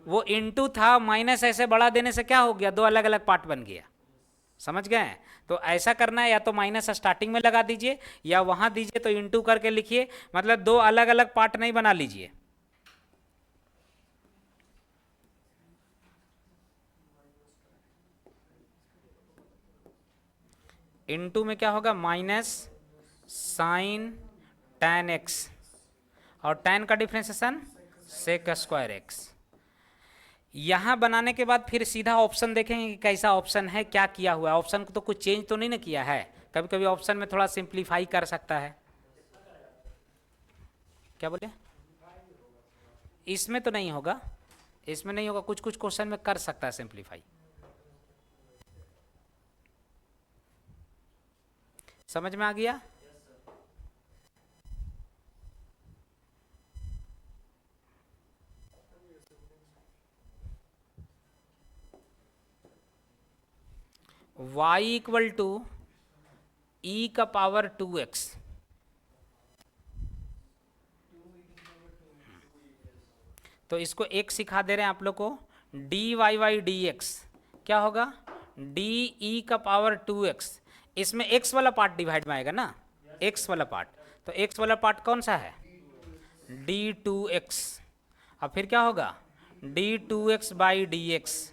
वो इनटू था, माइनस ऐसे बड़ा देने से क्या हो गया, दो अलग अलग पार्ट बन गया, समझ गए। तो ऐसा करना है, या तो माइनस स्टार्टिंग में लगा दीजिए या वहां दीजिए तो इनटू करके लिखिए, मतलब दो अलग अलग पार्ट नहीं बना लीजिए। इनटू में क्या होगा, माइनस साइन टैन एक्स, और टैन का डिफ्रेंशिएशन सेक स्क्वायर एक्स। यहाँ बनाने के बाद फिर सीधा ऑप्शन देखेंगे कि कैसा ऑप्शन है, क्या किया हुआ है, ऑप्शन को तो कुछ चेंज तो नहीं ना किया है, कभी कभी ऑप्शन में थोड़ा सिंप्लीफाई कर सकता है। क्या बोले, इसमें तो नहीं होगा, इसमें नहीं होगा, कुछ कुछ क्वेश्चन में कर सकता है सिंप्लीफाई। समझ में आ गया। y इक्वल टू ई का पावर 2x, तो इसको एक सिखा दे रहे हैं आप लोग को, d Y Y D x क्या होगा, डी ई का पावर 2x, इसमें x वाला पार्ट डिवाइड में आएगा ना, x वाला पार्ट, तो x वाला पार्ट कौन सा है, d2x। अब फिर क्या होगा, d2x बाई डी एक्स,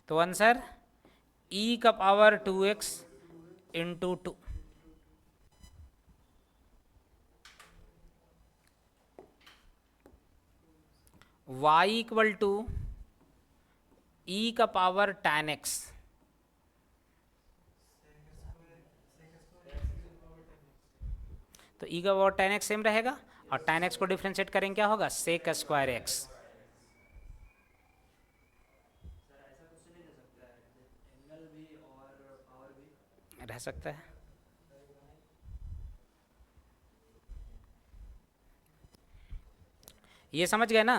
तो आंसर e का power 2x into 2। y equal to e का पावर tan x, तो ई का पावर tan x सेम रहेगा, और tan x को डिफ्रेंशिएट करेंगे क्या होगा, सेक स्क्वायर एक्स। रह सकता है, ये समझ गए ना।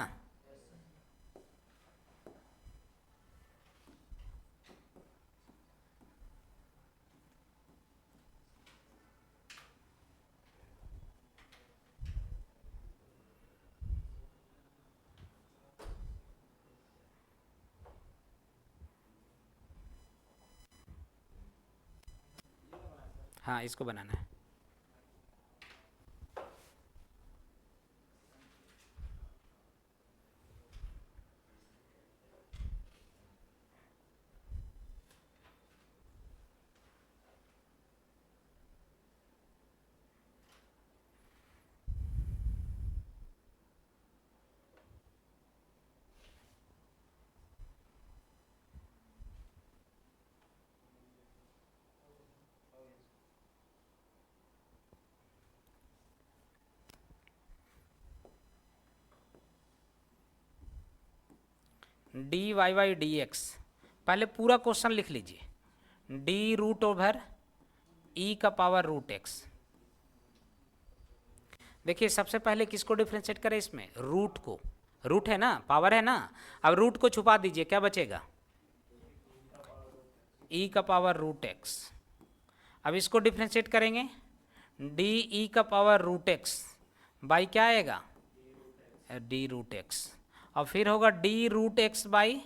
हाँ इसको बनाना है। D Y Y D x, पहले पूरा क्वेश्चन लिख लीजिए। डी रूट ओवर ई का पावर रूट एक्स। देखिए सबसे पहले किसको डिफ्रेंशिएट करें इसमें, रूट को, रूट है ना, पावर है ना। अब रूट को छुपा दीजिए, क्या बचेगा, ई का पावर रूट एक्स। अब इसको डिफ्रेंशिएट करेंगे, डी ई का पावर रूट एक्स बाई क्या आएगा, डी रूट एक्स। और फिर होगा d root x by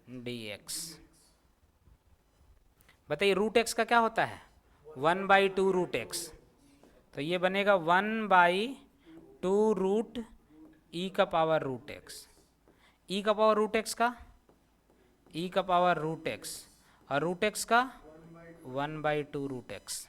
D x. बताइए रूट एक्स का क्या होता है, 1/2 रूट एक्स, तो ये बनेगा 1/2 रूट ई का पावर रूट एक्स। ई का पावर रूट एक्स का, ई का पावर रूट एक्स, और रूट एक्स का 1/2 रूट एक्स।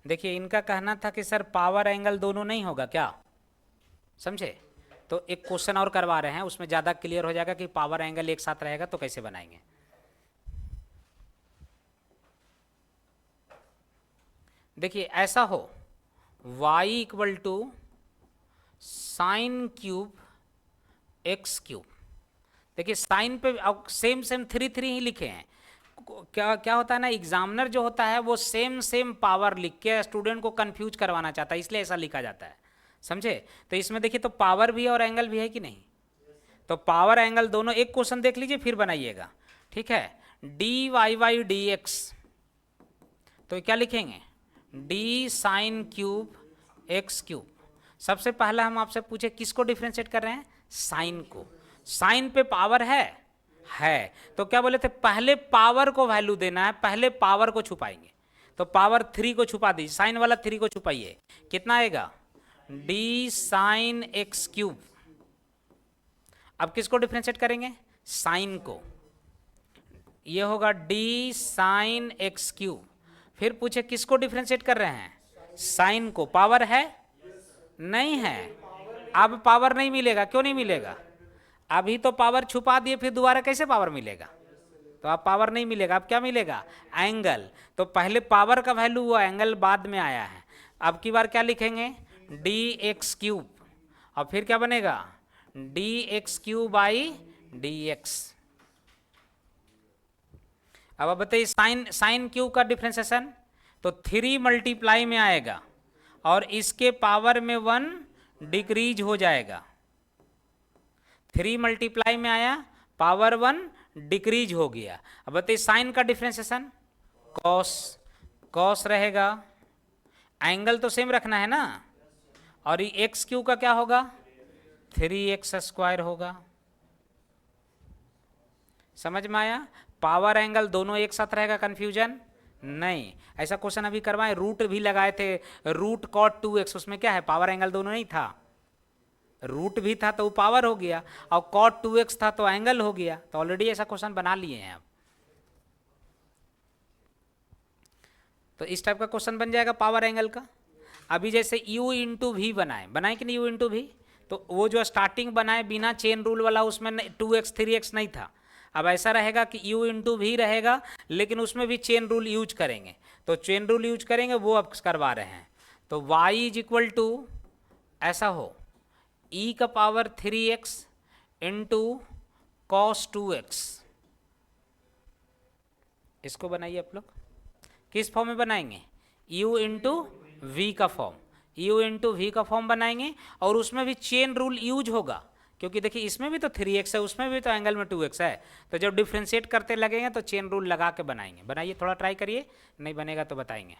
देखिए इनका कहना था कि सर पावर एंगल दोनों नहीं होगा क्या, समझे। तो एक क्वेश्चन और करवा रहे हैं, उसमें ज़्यादा क्लियर हो जाएगा कि पावर एंगल एक साथ रहेगा तो कैसे बनाएंगे। देखिए ऐसा हो, y equal to sine cube x cube. देखिए साइन पे सेम सेम 3 ही लिखे हैं। क्या क्या होता है ना, एग्जामिनर जो होता है वो सेम सेम पावर लिख के स्टूडेंट को कंफ्यूज करवाना चाहता है, इसलिए ऐसा लिखा जाता है, समझे। तो इसमें देखिए तो पावर भी और एंगल भी है कि नहीं, तो पावर एंगल दोनों, एक क्वेश्चन देख लीजिए फिर बनाइएगा, ठीक है। D Y Y D x, तो क्या लिखेंगे, d sine cube x cube. सबसे पहला हम आपसे पूछे किसको डिफ्रेंशिएट कर रहे हैं, साइन को। साइन पे पावर है, तो क्या बोले थे, पहले पावर को वैल्यू देना है, पहले पावर को छुपाएंगे। तो पावर 3 को छुपा दीजिए, साइन वाला 3 को छुपाइए, कितना आएगा, डी साइन एक्स क्यूब। अब किसको डिफ्रेंशिएट करेंगे, साइन को, ये होगा डी साइन एक्स क्यूब। फिर पूछे किसको डिफ्रेंशिएट कर रहे हैं, साइन को। पावर है, नहीं है, अब पावर नहीं मिलेगा, क्यों नहीं मिलेगा, अभी तो पावर छुपा दिए, फिर दोबारा कैसे पावर मिलेगा, तो अब पावर नहीं मिलेगा, अब क्या मिलेगा, एंगल। तो पहले पावर का वैल्यू हुआ, एंगल बाद में आया है। अब की बार क्या लिखेंगे, डी एक्स क्यूब, और फिर क्या बनेगा, D x cube by D X. अब बताइए साइन क्यूब का डिफ्रेंसिएशन, तो 3 मल्टीप्लाई में आएगा और इसके पावर में 1 डिक्रीज हो जाएगा। 3 मल्टीप्लाई में आया, पावर 1 डिक्रीज हो गया। अब बताइए साइन का डिफ्रेंसिएशन, कॉस रहेगा, एंगल तो सेम रखना है ना, और ये एक्स क्यू का क्या होगा, 3x स्क्वायर होगा। समझ में आया, पावर एंगल दोनों एक साथ रहेगा, कंफ्यूजन नहीं। ऐसा क्वेश्चन अभी करवाए, रूट भी लगाए थे, रूट कॉट 2x, उसमें क्या है, पावर एंगल दोनों नहीं था, रूट भी था तो वो पावर हो गया, और कॉट 2x था तो एंगल हो गया। तो ऑलरेडी ऐसा क्वेश्चन बना लिए हैं आप। तो इस टाइप का क्वेश्चन बन जाएगा पावर एंगल का। अभी जैसे u इंटू वी बनाए कि नहीं, u इंटू वी, तो वो जो स्टार्टिंग बनाए बिना चेन रूल वाला, उसमें 2x 3x नहीं था। अब ऐसा रहेगा कि u इंटू वी रहेगा, लेकिन उसमें भी चेन रूल यूज करेंगे, तो चेन रूल यूज करेंगे, वो अब करवा रहे हैं। तो y इज इक्वल टू ऐसा हो, e का power 3x into cos 2x। इसको बनाइए आप लोग, किस फॉर्म में बनाएंगे, u इंटू वी का फॉर्म, u इंटू वी का फॉर्म बनाएंगे, और उसमें भी चेन रूल यूज होगा, क्योंकि देखिए इसमें भी तो 3x है, उसमें भी तो एंगल में 2x है, तो जब डिफ्रेंशिएट करते लगेंगे तो चेन रूल लगा के बनाएंगे। बनाइए, थोड़ा ट्राई करिए, नहीं बनेगा तो बताएंगे।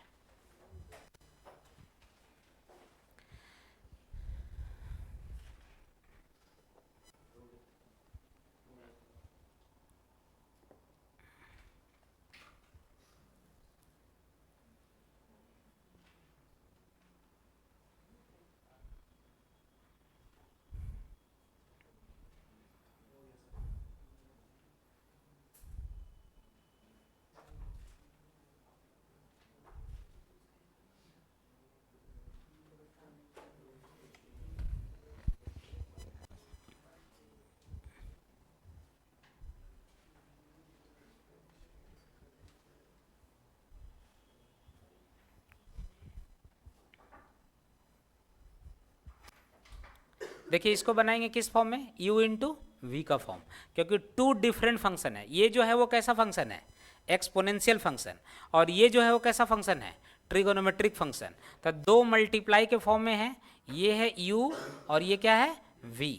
देखिए इसको बनाएंगे किस फॉर्म में, u इंटू वी का फॉर्म, क्योंकि टू डिफरेंट फंक्शन है। ये जो है वो कैसा फंक्शन है, एक्सपोनेंशियल फंक्शन, और ये जो है वो कैसा फंक्शन है, ट्रिगोनोमेट्रिक फंक्शन। तो दो मल्टीप्लाई के फॉर्म में है, ये है u और ये क्या है v।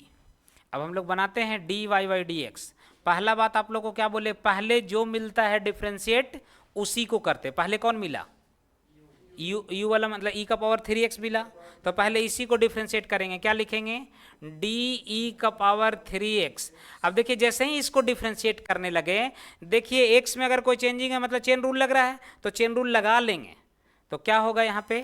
अब हम लोग बनाते हैं dy बाई डी एक्स। पहला बात आप लोग को क्या बोले, पहले जो मिलता है डिफ्रेंशिएट उसी को करते। पहले कौन मिला, u वाला मतलब e का पावर 3x मिला, तो पहले इसी को डिफ्रेंशिएट करेंगे। क्या लिखेंगे, डी का पावर 3x। अब देखिए जैसे ही इसको डिफ्रेंशिएट करने लगे, देखिए x में अगर कोई चेंजिंग है मतलब चेन रूल लग रहा है, तो चेन रूल लगा लेंगे, तो क्या होगा यहाँ पे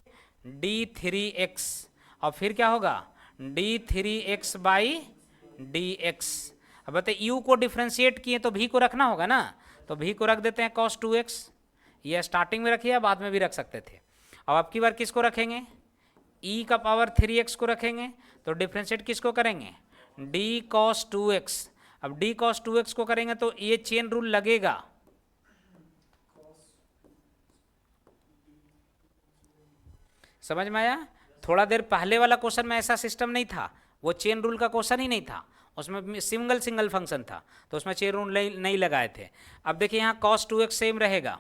d3x, और फिर क्या होगा d3x बाई डी एक्स। अब बताइए u को डिफ्रेंशिएट किए तो v को रखना होगा ना, तो v को रख देते हैं cos 2x। ये स्टार्टिंग में रखिए, बाद में भी रख सकते थे। अब अब की बार किसको रखेंगे, e का पावर 3x को रखेंगे, तो डिफ्रेंशिएट किसको करेंगे, d cos 2x। अब d cos 2x को करेंगे तो ये चेन रूल लगेगा, समझ में आया। थोड़ा देर पहले वाला क्वेश्चन में ऐसा सिस्टम नहीं था, वो चेन रूल का क्वेश्चन ही नहीं था, उसमें सिंगल सिंगल फंक्शन था, तो उसमें चेन रूल नहीं लगाए थे। अब देखिए यहाँ cos 2x सेम रहेगा,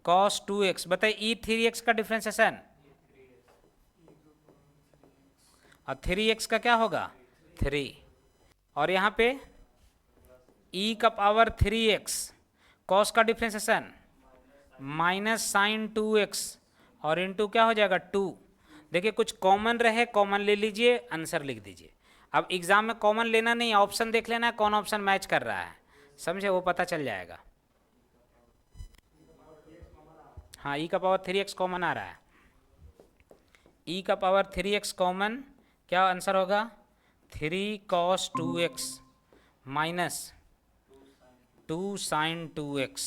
cos 2x। बताइए e3x का डिफ्रेंसिएशन, और 3x का क्या होगा 3, और यहाँ पे e का पावर 3x, cos का डिफ्रेंसिएशन माइनस साइन 2x, और इंटू क्या हो जाएगा 2। देखिए कुछ कॉमन रहे, कॉमन ले लीजिए, आंसर लिख दीजिए। अब एग्जाम में कॉमन लेना नहीं, ऑप्शन देख लेना है कौन ऑप्शन मैच कर रहा है, समझे, वो पता चल जाएगा। हाँ e का पावर 3x कॉमन आ रहा है, e का पावर 3x कॉमन, क्या आंसर होगा 3 cos 2x minus 2 sin 2x।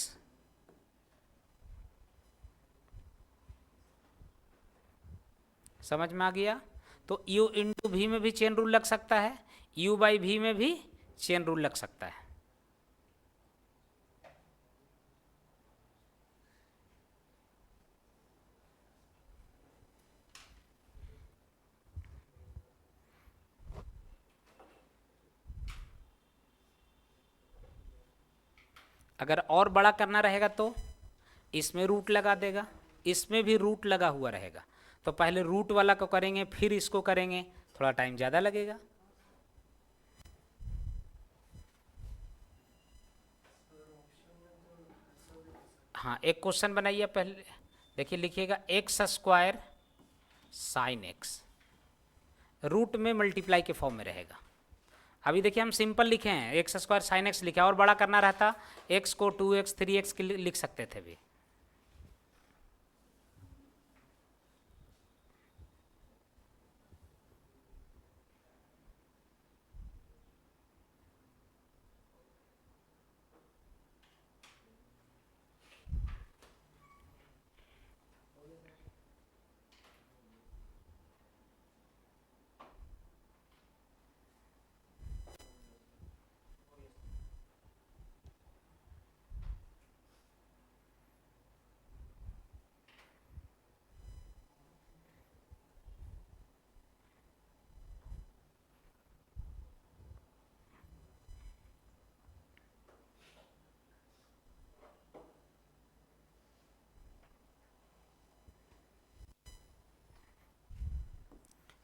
समझ में आ गया। तो u इंटू वी में भी चेन रूल लग सकता है, u बाई वी में भी चेन रूल लग सकता है। अगर और बड़ा करना रहेगा तो इसमें रूट लगा देगा, इसमें भी रूट लगा हुआ रहेगा, तो पहले रूट वाला को करेंगे फिर इसको करेंगे, थोड़ा टाइम ज़्यादा लगेगा। हाँ एक क्वेश्चन बनाइए पहले, देखिए लिखिएगा x square sine x, root में मल्टीप्लाई के फॉर्म में रहेगा। अभी देखिए हम सिंपल लिखे हैं, एक्स स्क्वायर साइन एक्स लिखे, और बड़ा करना रहता एक्स को 2x 3x के लिख सकते थे भी।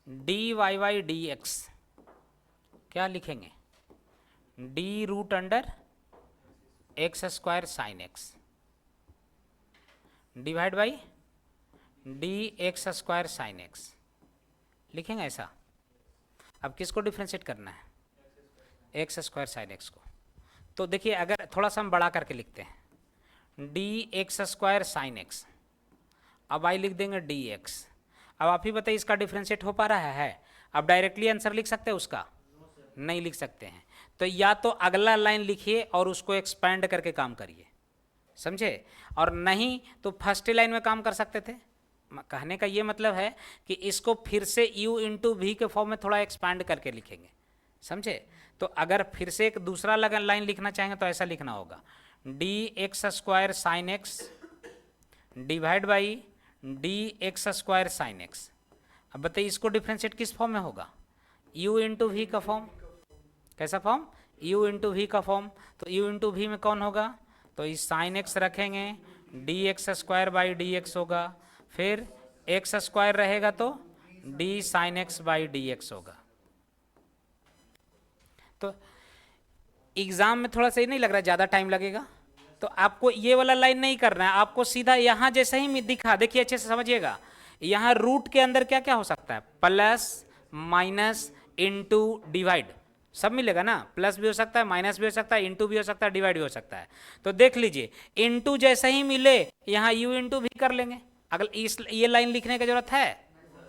D Y Y D x क्या लिखेंगे, D root under x square sine x divide by D x square sine x लिखेंगे ऐसा। अब किसको डिफ्रेंशिएट करना है, एक्स स्क्वायर साइन एक्स को। तो देखिए अगर थोड़ा सा हम बड़ा करके लिखते हैं, D x square sine x, अब आई लिख देंगे डी एक्स। अब आप ही बताइए इसका डिफ्रेंशिएट हो पा रहा है? अब डायरेक्टली आंसर लिख सकते हैं उसका? नहीं लिख सकते हैं। तो या तो अगला लाइन लिखिए और उसको एक्सपैंड करके काम करिए, समझे, और नहीं तो फर्स्ट लाइन में काम कर सकते थे। कहने का ये मतलब है कि इसको फिर से u इंटू वी के फॉर्म में थोड़ा एक्सपैंड करके लिखेंगे, समझे। तो अगर फिर से एक दूसरा लाइन लिखना चाहेंगे तो ऐसा लिखना होगा, D x square sine x divide by D x square sine x. अब बताइए इसको डिफ्रेंशिएट किस फॉर्म में होगा, u इंटू वी का फॉर्म। कैसा फॉर्म, u इंटू वी का फॉर्म। तो u इंटू वी में कौन होगा, तो इस साइन एक्स रखेंगे, D x square by D x होगा, फिर एक्स स्क्वायर रहेगा तो D sine x by D x होगा। तो एग्जाम में थोड़ा सही नहीं लग रहा है, ज़्यादा टाइम लगेगा, तो आपको ये वाला लाइन नहीं करना है, आपको सीधा यहाँ जैसे ही दिखा, देखिए अच्छे से समझिएगा, यहाँ रूट के अंदर क्या क्या हो सकता है, प्लस माइनस इंटू डिवाइड सब मिलेगा ना, प्लस भी हो सकता है, माइनस भी हो सकता है, इंटू भी हो सकता है, डिवाइड भी हो सकता है। तो देख लीजिए इंटू जैसे ही मिले यहाँ यू इंटू भी कर लेंगे। अगर ये लाइन लिखने की जरूरत है,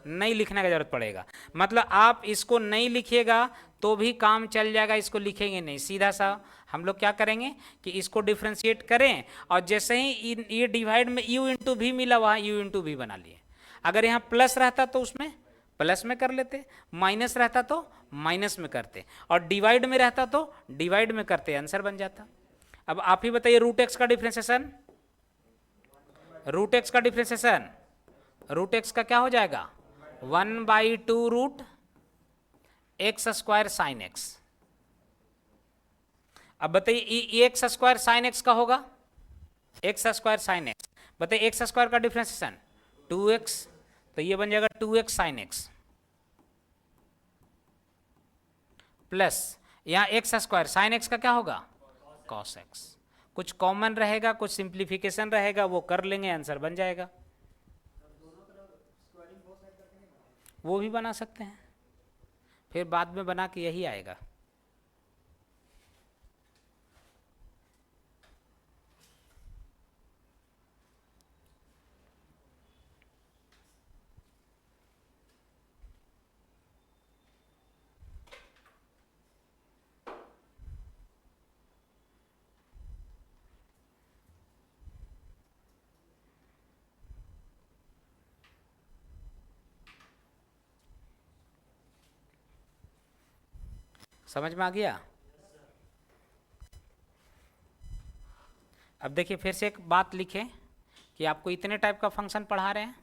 नहीं लिखने की जरूरत पड़ेगा। मतलब आप इसको नहीं लिखिएगा तो भी काम चल जाएगा, इसको लिखेंगे नहीं, सीधा सा हम लोग क्या करेंगे कि इसको डिफ्रेंशिएट करें और जैसे ही ये डिवाइड में यू इंटू भी मिला वहाँ यू इंटू भी बना लिए। अगर यहाँ प्लस रहता तो उसमें प्लस में कर लेते, माइनस रहता तो माइनस में करते, और डिवाइड में रहता तो डिवाइड में करते, आंसर बन जाता। अब आप ही बताइए रूट एक्स का डिफ्रेंशिएशन, रूट एक्स का डिफ्रेंशिएशन, रूट एक्स का क्या हो जाएगा, 1/2 root x square sine x. अब बताइए एक्स स्क्वायर साइन एक्स का होगा, एक्स स्क्वायर साइन एक्स, बताइए एक्स स्क्वायर का डिफ्रेंशिएशन 2x, तो ये बन जाएगा 2x साइन एक्स प्लस यहाँ एक्स स्क्वायर साइन एक्स का क्या होगा, कॉस एक्स। कुछ कॉमन रहेगा, कुछ सिंप्लीफिकेशन रहेगा, वो कर लेंगे, आंसर बन जाएगा। वो भी बना सकते हैं, फिर बाद में बना के यही आएगा। समझ में आ गया? अब देखिए फिर से एक बात लिखें कि आपको इतने टाइप का फंक्शन पढ़ा रहे हैं,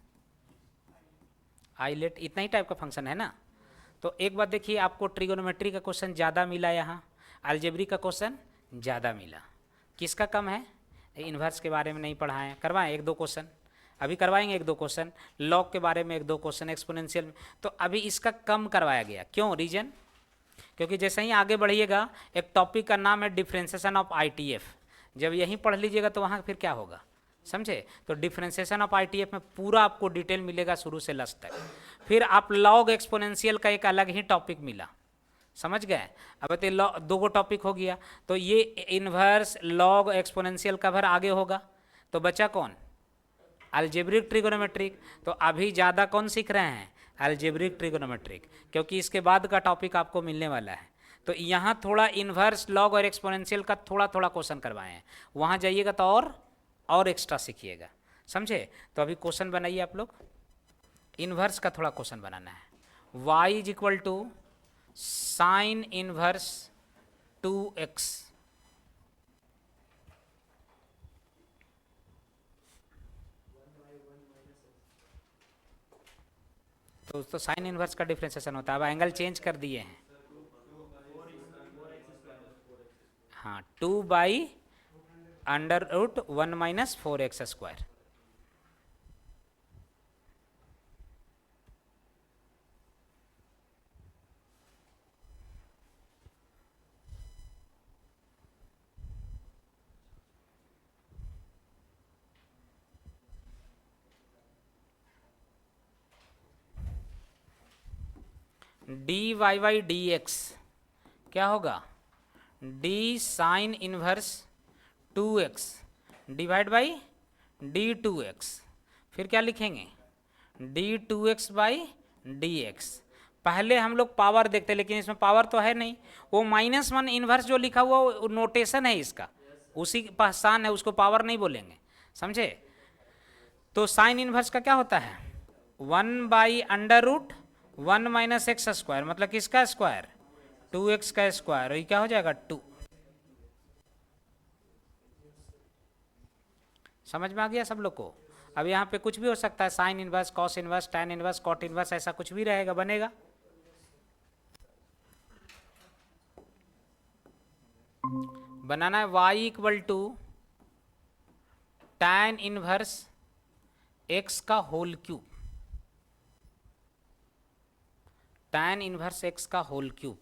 आइलेट इतना ही टाइप का फंक्शन है ना। तो एक बात देखिए, आपको ट्रिगोनोमेट्री का क्वेश्चन ज़्यादा मिला, यहाँ अलजेब्री का क्वेश्चन ज़्यादा मिला। किसका कम है, इन्वर्स के बारे में नहीं पढ़ाएं, करवाएं 1-2 क्वेश्चन, अभी करवाएंगे 1-2 क्वेश्चन, लॉग के बारे में 1-2 क्वेश्चन, एक्सपोनेंशियल में, तो अभी इसका कम करवाया गया। क्यों, रीजन, क्योंकि जैसे ही आगे बढ़िएगा एक टॉपिक का नाम है डिफ्रेंशिएशन ऑफ आईटीएफ, जब यहीं पढ़ लीजिएगा तो वहाँ फिर क्या होगा, समझे। तो डिफ्रेंशिएशन ऑफ आईटीएफ में पूरा आपको डिटेल मिलेगा शुरू से लास्ट तक। फिर आप लॉग एक्सपोनेंशियल का एक अलग ही टॉपिक मिला, समझ गए। अब तो 2 टॉपिक हो गया, तो ये इन्वर्स लॉग एक्सपोनेंशियल कवर आगे होगा, तो बचा कौन, अलजेब्रिक ट्रिगोनोमेट्रिक। तो अभी ज़्यादा कौन सीख रहे हैं, अलजेब्रिक ट्रिगोनोमेट्रिक, क्योंकि इसके बाद का टॉपिक आपको मिलने वाला है। तो यहाँ थोड़ा इन्वर्स लॉग और एक्सपोनेंशियल का थोड़ा थोड़ा क्वेश्चन करवाए हैं, वहाँ जाइएगा तो और एक्स्ट्रा सीखिएगा, समझे। तो अभी क्वेश्चन बनाइए आप लोग, इन्वर्स का थोड़ा क्वेश्चन बनाना है। y is equal to sine inverse 2x, तो साइन इन्वर्स का डिफ्रेंशिएशन होता है। अब एंगल चेंज कर दिए हैं, हाँ 2/√1 - 4x square. D Y by D x क्या होगा, d sine inverse 2x divide by d 2x। फिर क्या लिखेंगे, D 2x by D x. पहले हम लोग पावर देखते, लेकिन इसमें पावर तो है नहीं, वो -1 इनवर्स जो लिखा हुआ वो नोटेशन है इसका, उसी की पहचान है, उसको पावर नहीं बोलेंगे, समझे। तो साइन इनवर्स का क्या होता है, 1/√1 माइनस एक्स स्क्वायर, मतलब किसका स्क्वायर, 2x का स्क्वायर, ये क्या हो जाएगा 2। समझ में आ गया सब लोग को। अब यहाँ पे कुछ भी हो सकता है, sine inverse, cos inverse, tan inverse, cot inverse, ऐसा कुछ भी रहेगा, बनेगा। बनाना है y equal to tan inverse x का whole cube, tan inverse x का होल क्यूब।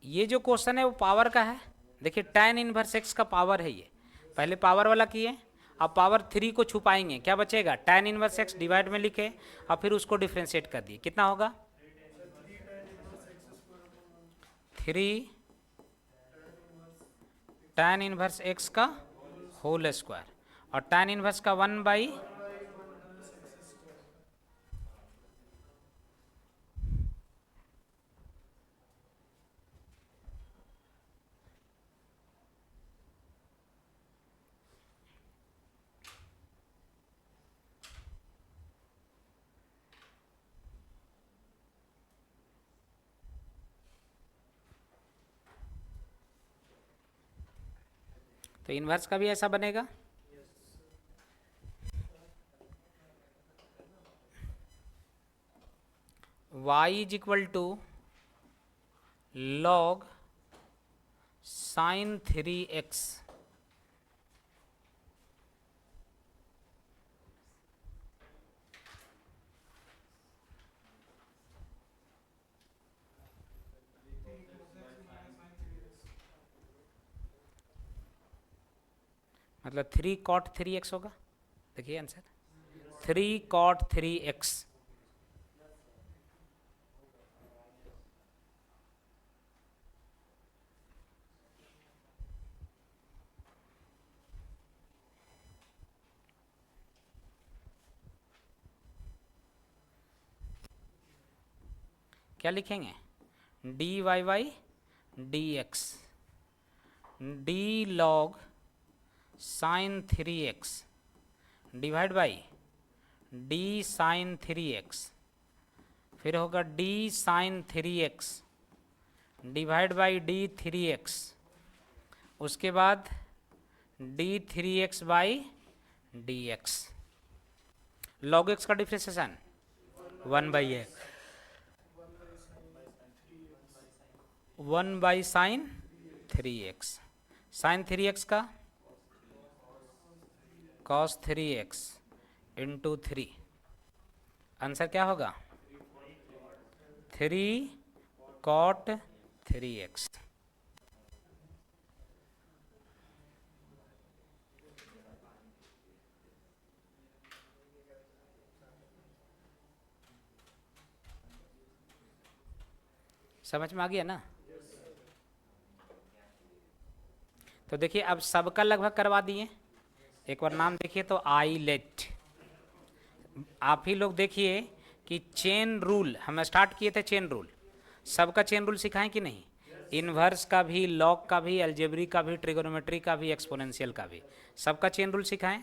ये जो क्वेश्चन है वो पावर का है। देखिए tan इनवर्स x का पावर है ये, पहले पावर वाला किए, अब पावर 3 को छुपाएंगे, क्या बचेगा, tan इनवर्स x डिवाइड में लिखे और फिर उसको डिफ्रेंशिएट कर दिए, कितना होगा 3 tan इनवर्स x का होल स्क्वायर, और tan इनवर्स का 1 बाई, तो इनवर्स का भी ऐसा बनेगा। y is equal to log sine 3x, मतलब 3 cot 3x होगा। देखिए आंसर 3 cot 3x। क्या लिखेंगे, D Y by D x, d log sine 3x divide by d sine 3x, फिर होगा d sine 3x divide by d 3x, उसके बाद d 3x by D x. Log x का differentiation 1 by sine 3x, sine 3x का cos 3x इंटू 3, आंसर क्या होगा 3 cot 3x। समझ में आ गया ना। तो देखिए अब सबका लगभग करवा दिए, एक बार नाम देखिए तो आईलेट। आप ही लोग देखिए कि चेन रूल हम स्टार्ट किए थे, चेन रूल सबका चेन रूल सिखाएं कि नहीं? इनवर्स का भी, लॉग का भी, अलजेब्रिक का भी, ट्रिगोनोमेट्री का भी, एक्सपोनेंशियल का भी, सबका चेन रूल सिखाएं।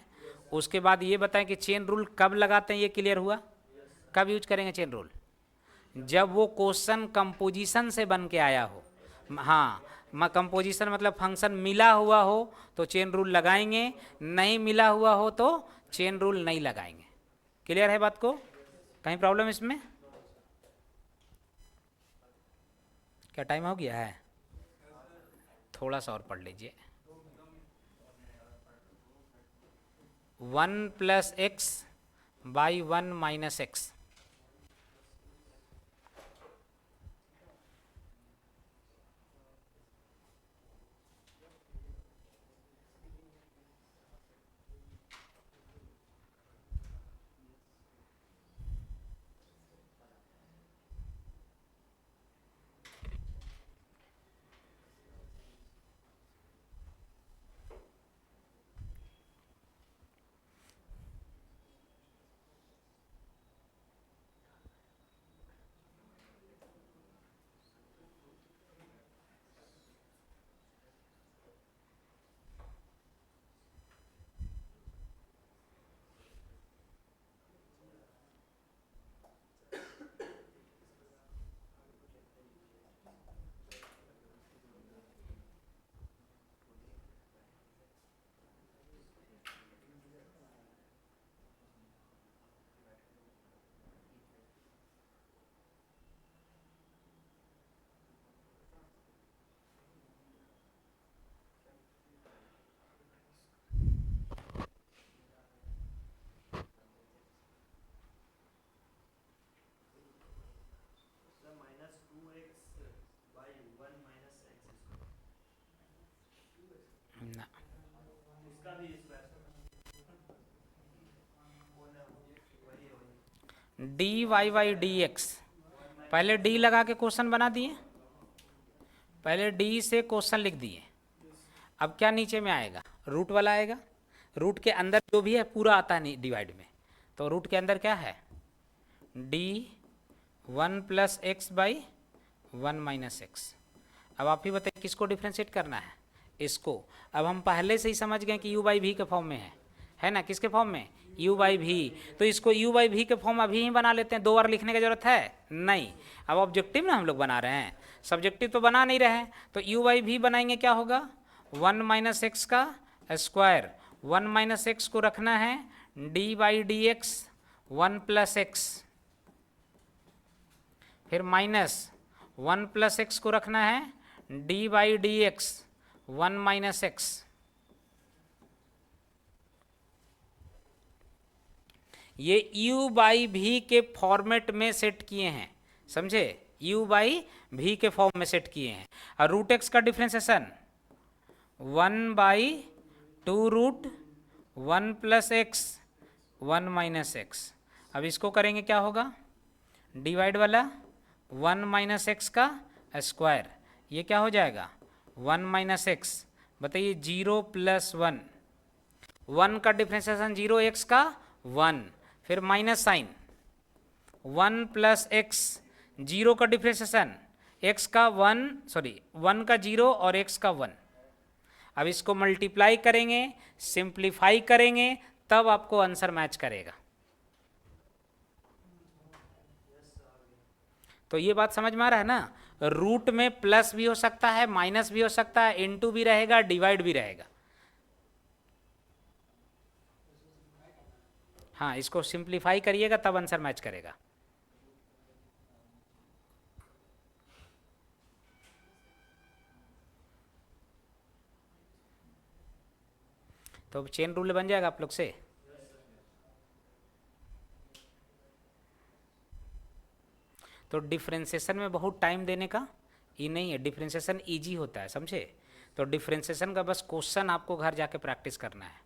उसके बाद ये बताएं कि चेन रूल कब लगाते हैं, ये क्लियर हुआ? कब यूज करेंगे चेन रूल? जब वो क्वेश्चन कंपोजिशन से बन के आया हो। हाँ, कंपोजिशन मतलब फंक्शन मिला हुआ हो तो चेन रूल लगाएंगे, नहीं मिला हुआ हो तो चेन रूल नहीं लगाएंगे। क्लियर है बात को? कहीं प्रॉब्लम इसमें? क्या टाइम हो गया है? थोड़ा सा और पढ़ लीजिए। 1 + x बाई 1 - x। ना, dy/dx। पहले d लगा के क्वेश्चन बना दिए, पहले d से क्वेश्चन लिख दिए। अब क्या नीचे में आएगा? रूट वाला आएगा। रूट के अंदर जो भी है पूरा आता है डिवाइड में, तो रूट के अंदर क्या है? d 1 + x by 1 - x। अब आप ही बताइए किसको डिफ्रेंशिएट करना है? इसको। अब हम पहले से ही समझ गए कि u/v के फॉर्म में है ना? किसके फॉर्म में? u/v। तो इसको u/v के फॉर्म अभी ही बना लेते हैं, 2 बार लिखने की जरूरत है नहीं। अब ऑब्जेक्टिव ना हम लोग बना रहे हैं, सब्जेक्टिव तो बना नहीं रहे हैं। तो u/v बनाएंगे, क्या होगा? 1 - x का स्क्वायर। 1 - x को रखना है d/dx 1 + x, फिर -1 + x को रखना है d/dx 1 - x। ये u/v के फॉर्मेट में सेट किए हैं, समझे? u/v के फॉर्म में सेट किए हैं। और रूट एक्स का डिफ्रेंसिएशन 1/2√1 + x 1 - x। अब इसको करेंगे, क्या होगा? डिवाइड वाला 1 - x का स्क्वायर, ये क्या हो जाएगा? 1 - x। बताइए 0 + 1, 1 का डिफ्रेंसिएशन 0, x का 1, फिर माइनस साइन 1 + x, 0 का डिफ्रेंसिएशन x का 1, सॉरी 1 का 0 और x का 1। अब इसको मल्टीप्लाई करेंगे, सिंप्लीफाई करेंगे, तब आपको आंसर मैच करेगा। तो ये बात समझ में आ रहा है ना? रूट में प्लस भी हो सकता है, माइनस भी हो सकता है, इनटू भी रहेगा, डिवाइड भी रहेगा। हाँ, इसको सिंप्लीफाई करिएगा तब आंसर मैच करेगा। तो चेन रूल बन जाएगा आप लोग से। तो डिफ्रेंशिएशन में बहुत टाइम देने का ये नहीं है, डिफ्रेंशिएशन इजी होता है, समझे? तो डिफ्रेंशिएशन का बस क्वेश्चन आपको घर जाके प्रैक्टिस करना है,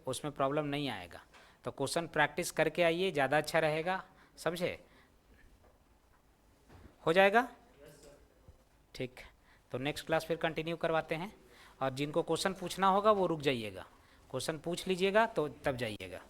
उसमें प्रॉब्लम नहीं आएगा। तो क्वेश्चन प्रैक्टिस करके आइए, ज़्यादा अच्छा रहेगा, समझे? हो जाएगा? ठीक। तो नेक्स्ट क्लास फिर कंटिन्यू करवाते हैं, और जिनको क्वेश्चन पूछना होगा वो रुक जाइएगा, क्वेश्चन पूछ लीजिएगा तो तब जाइएगा।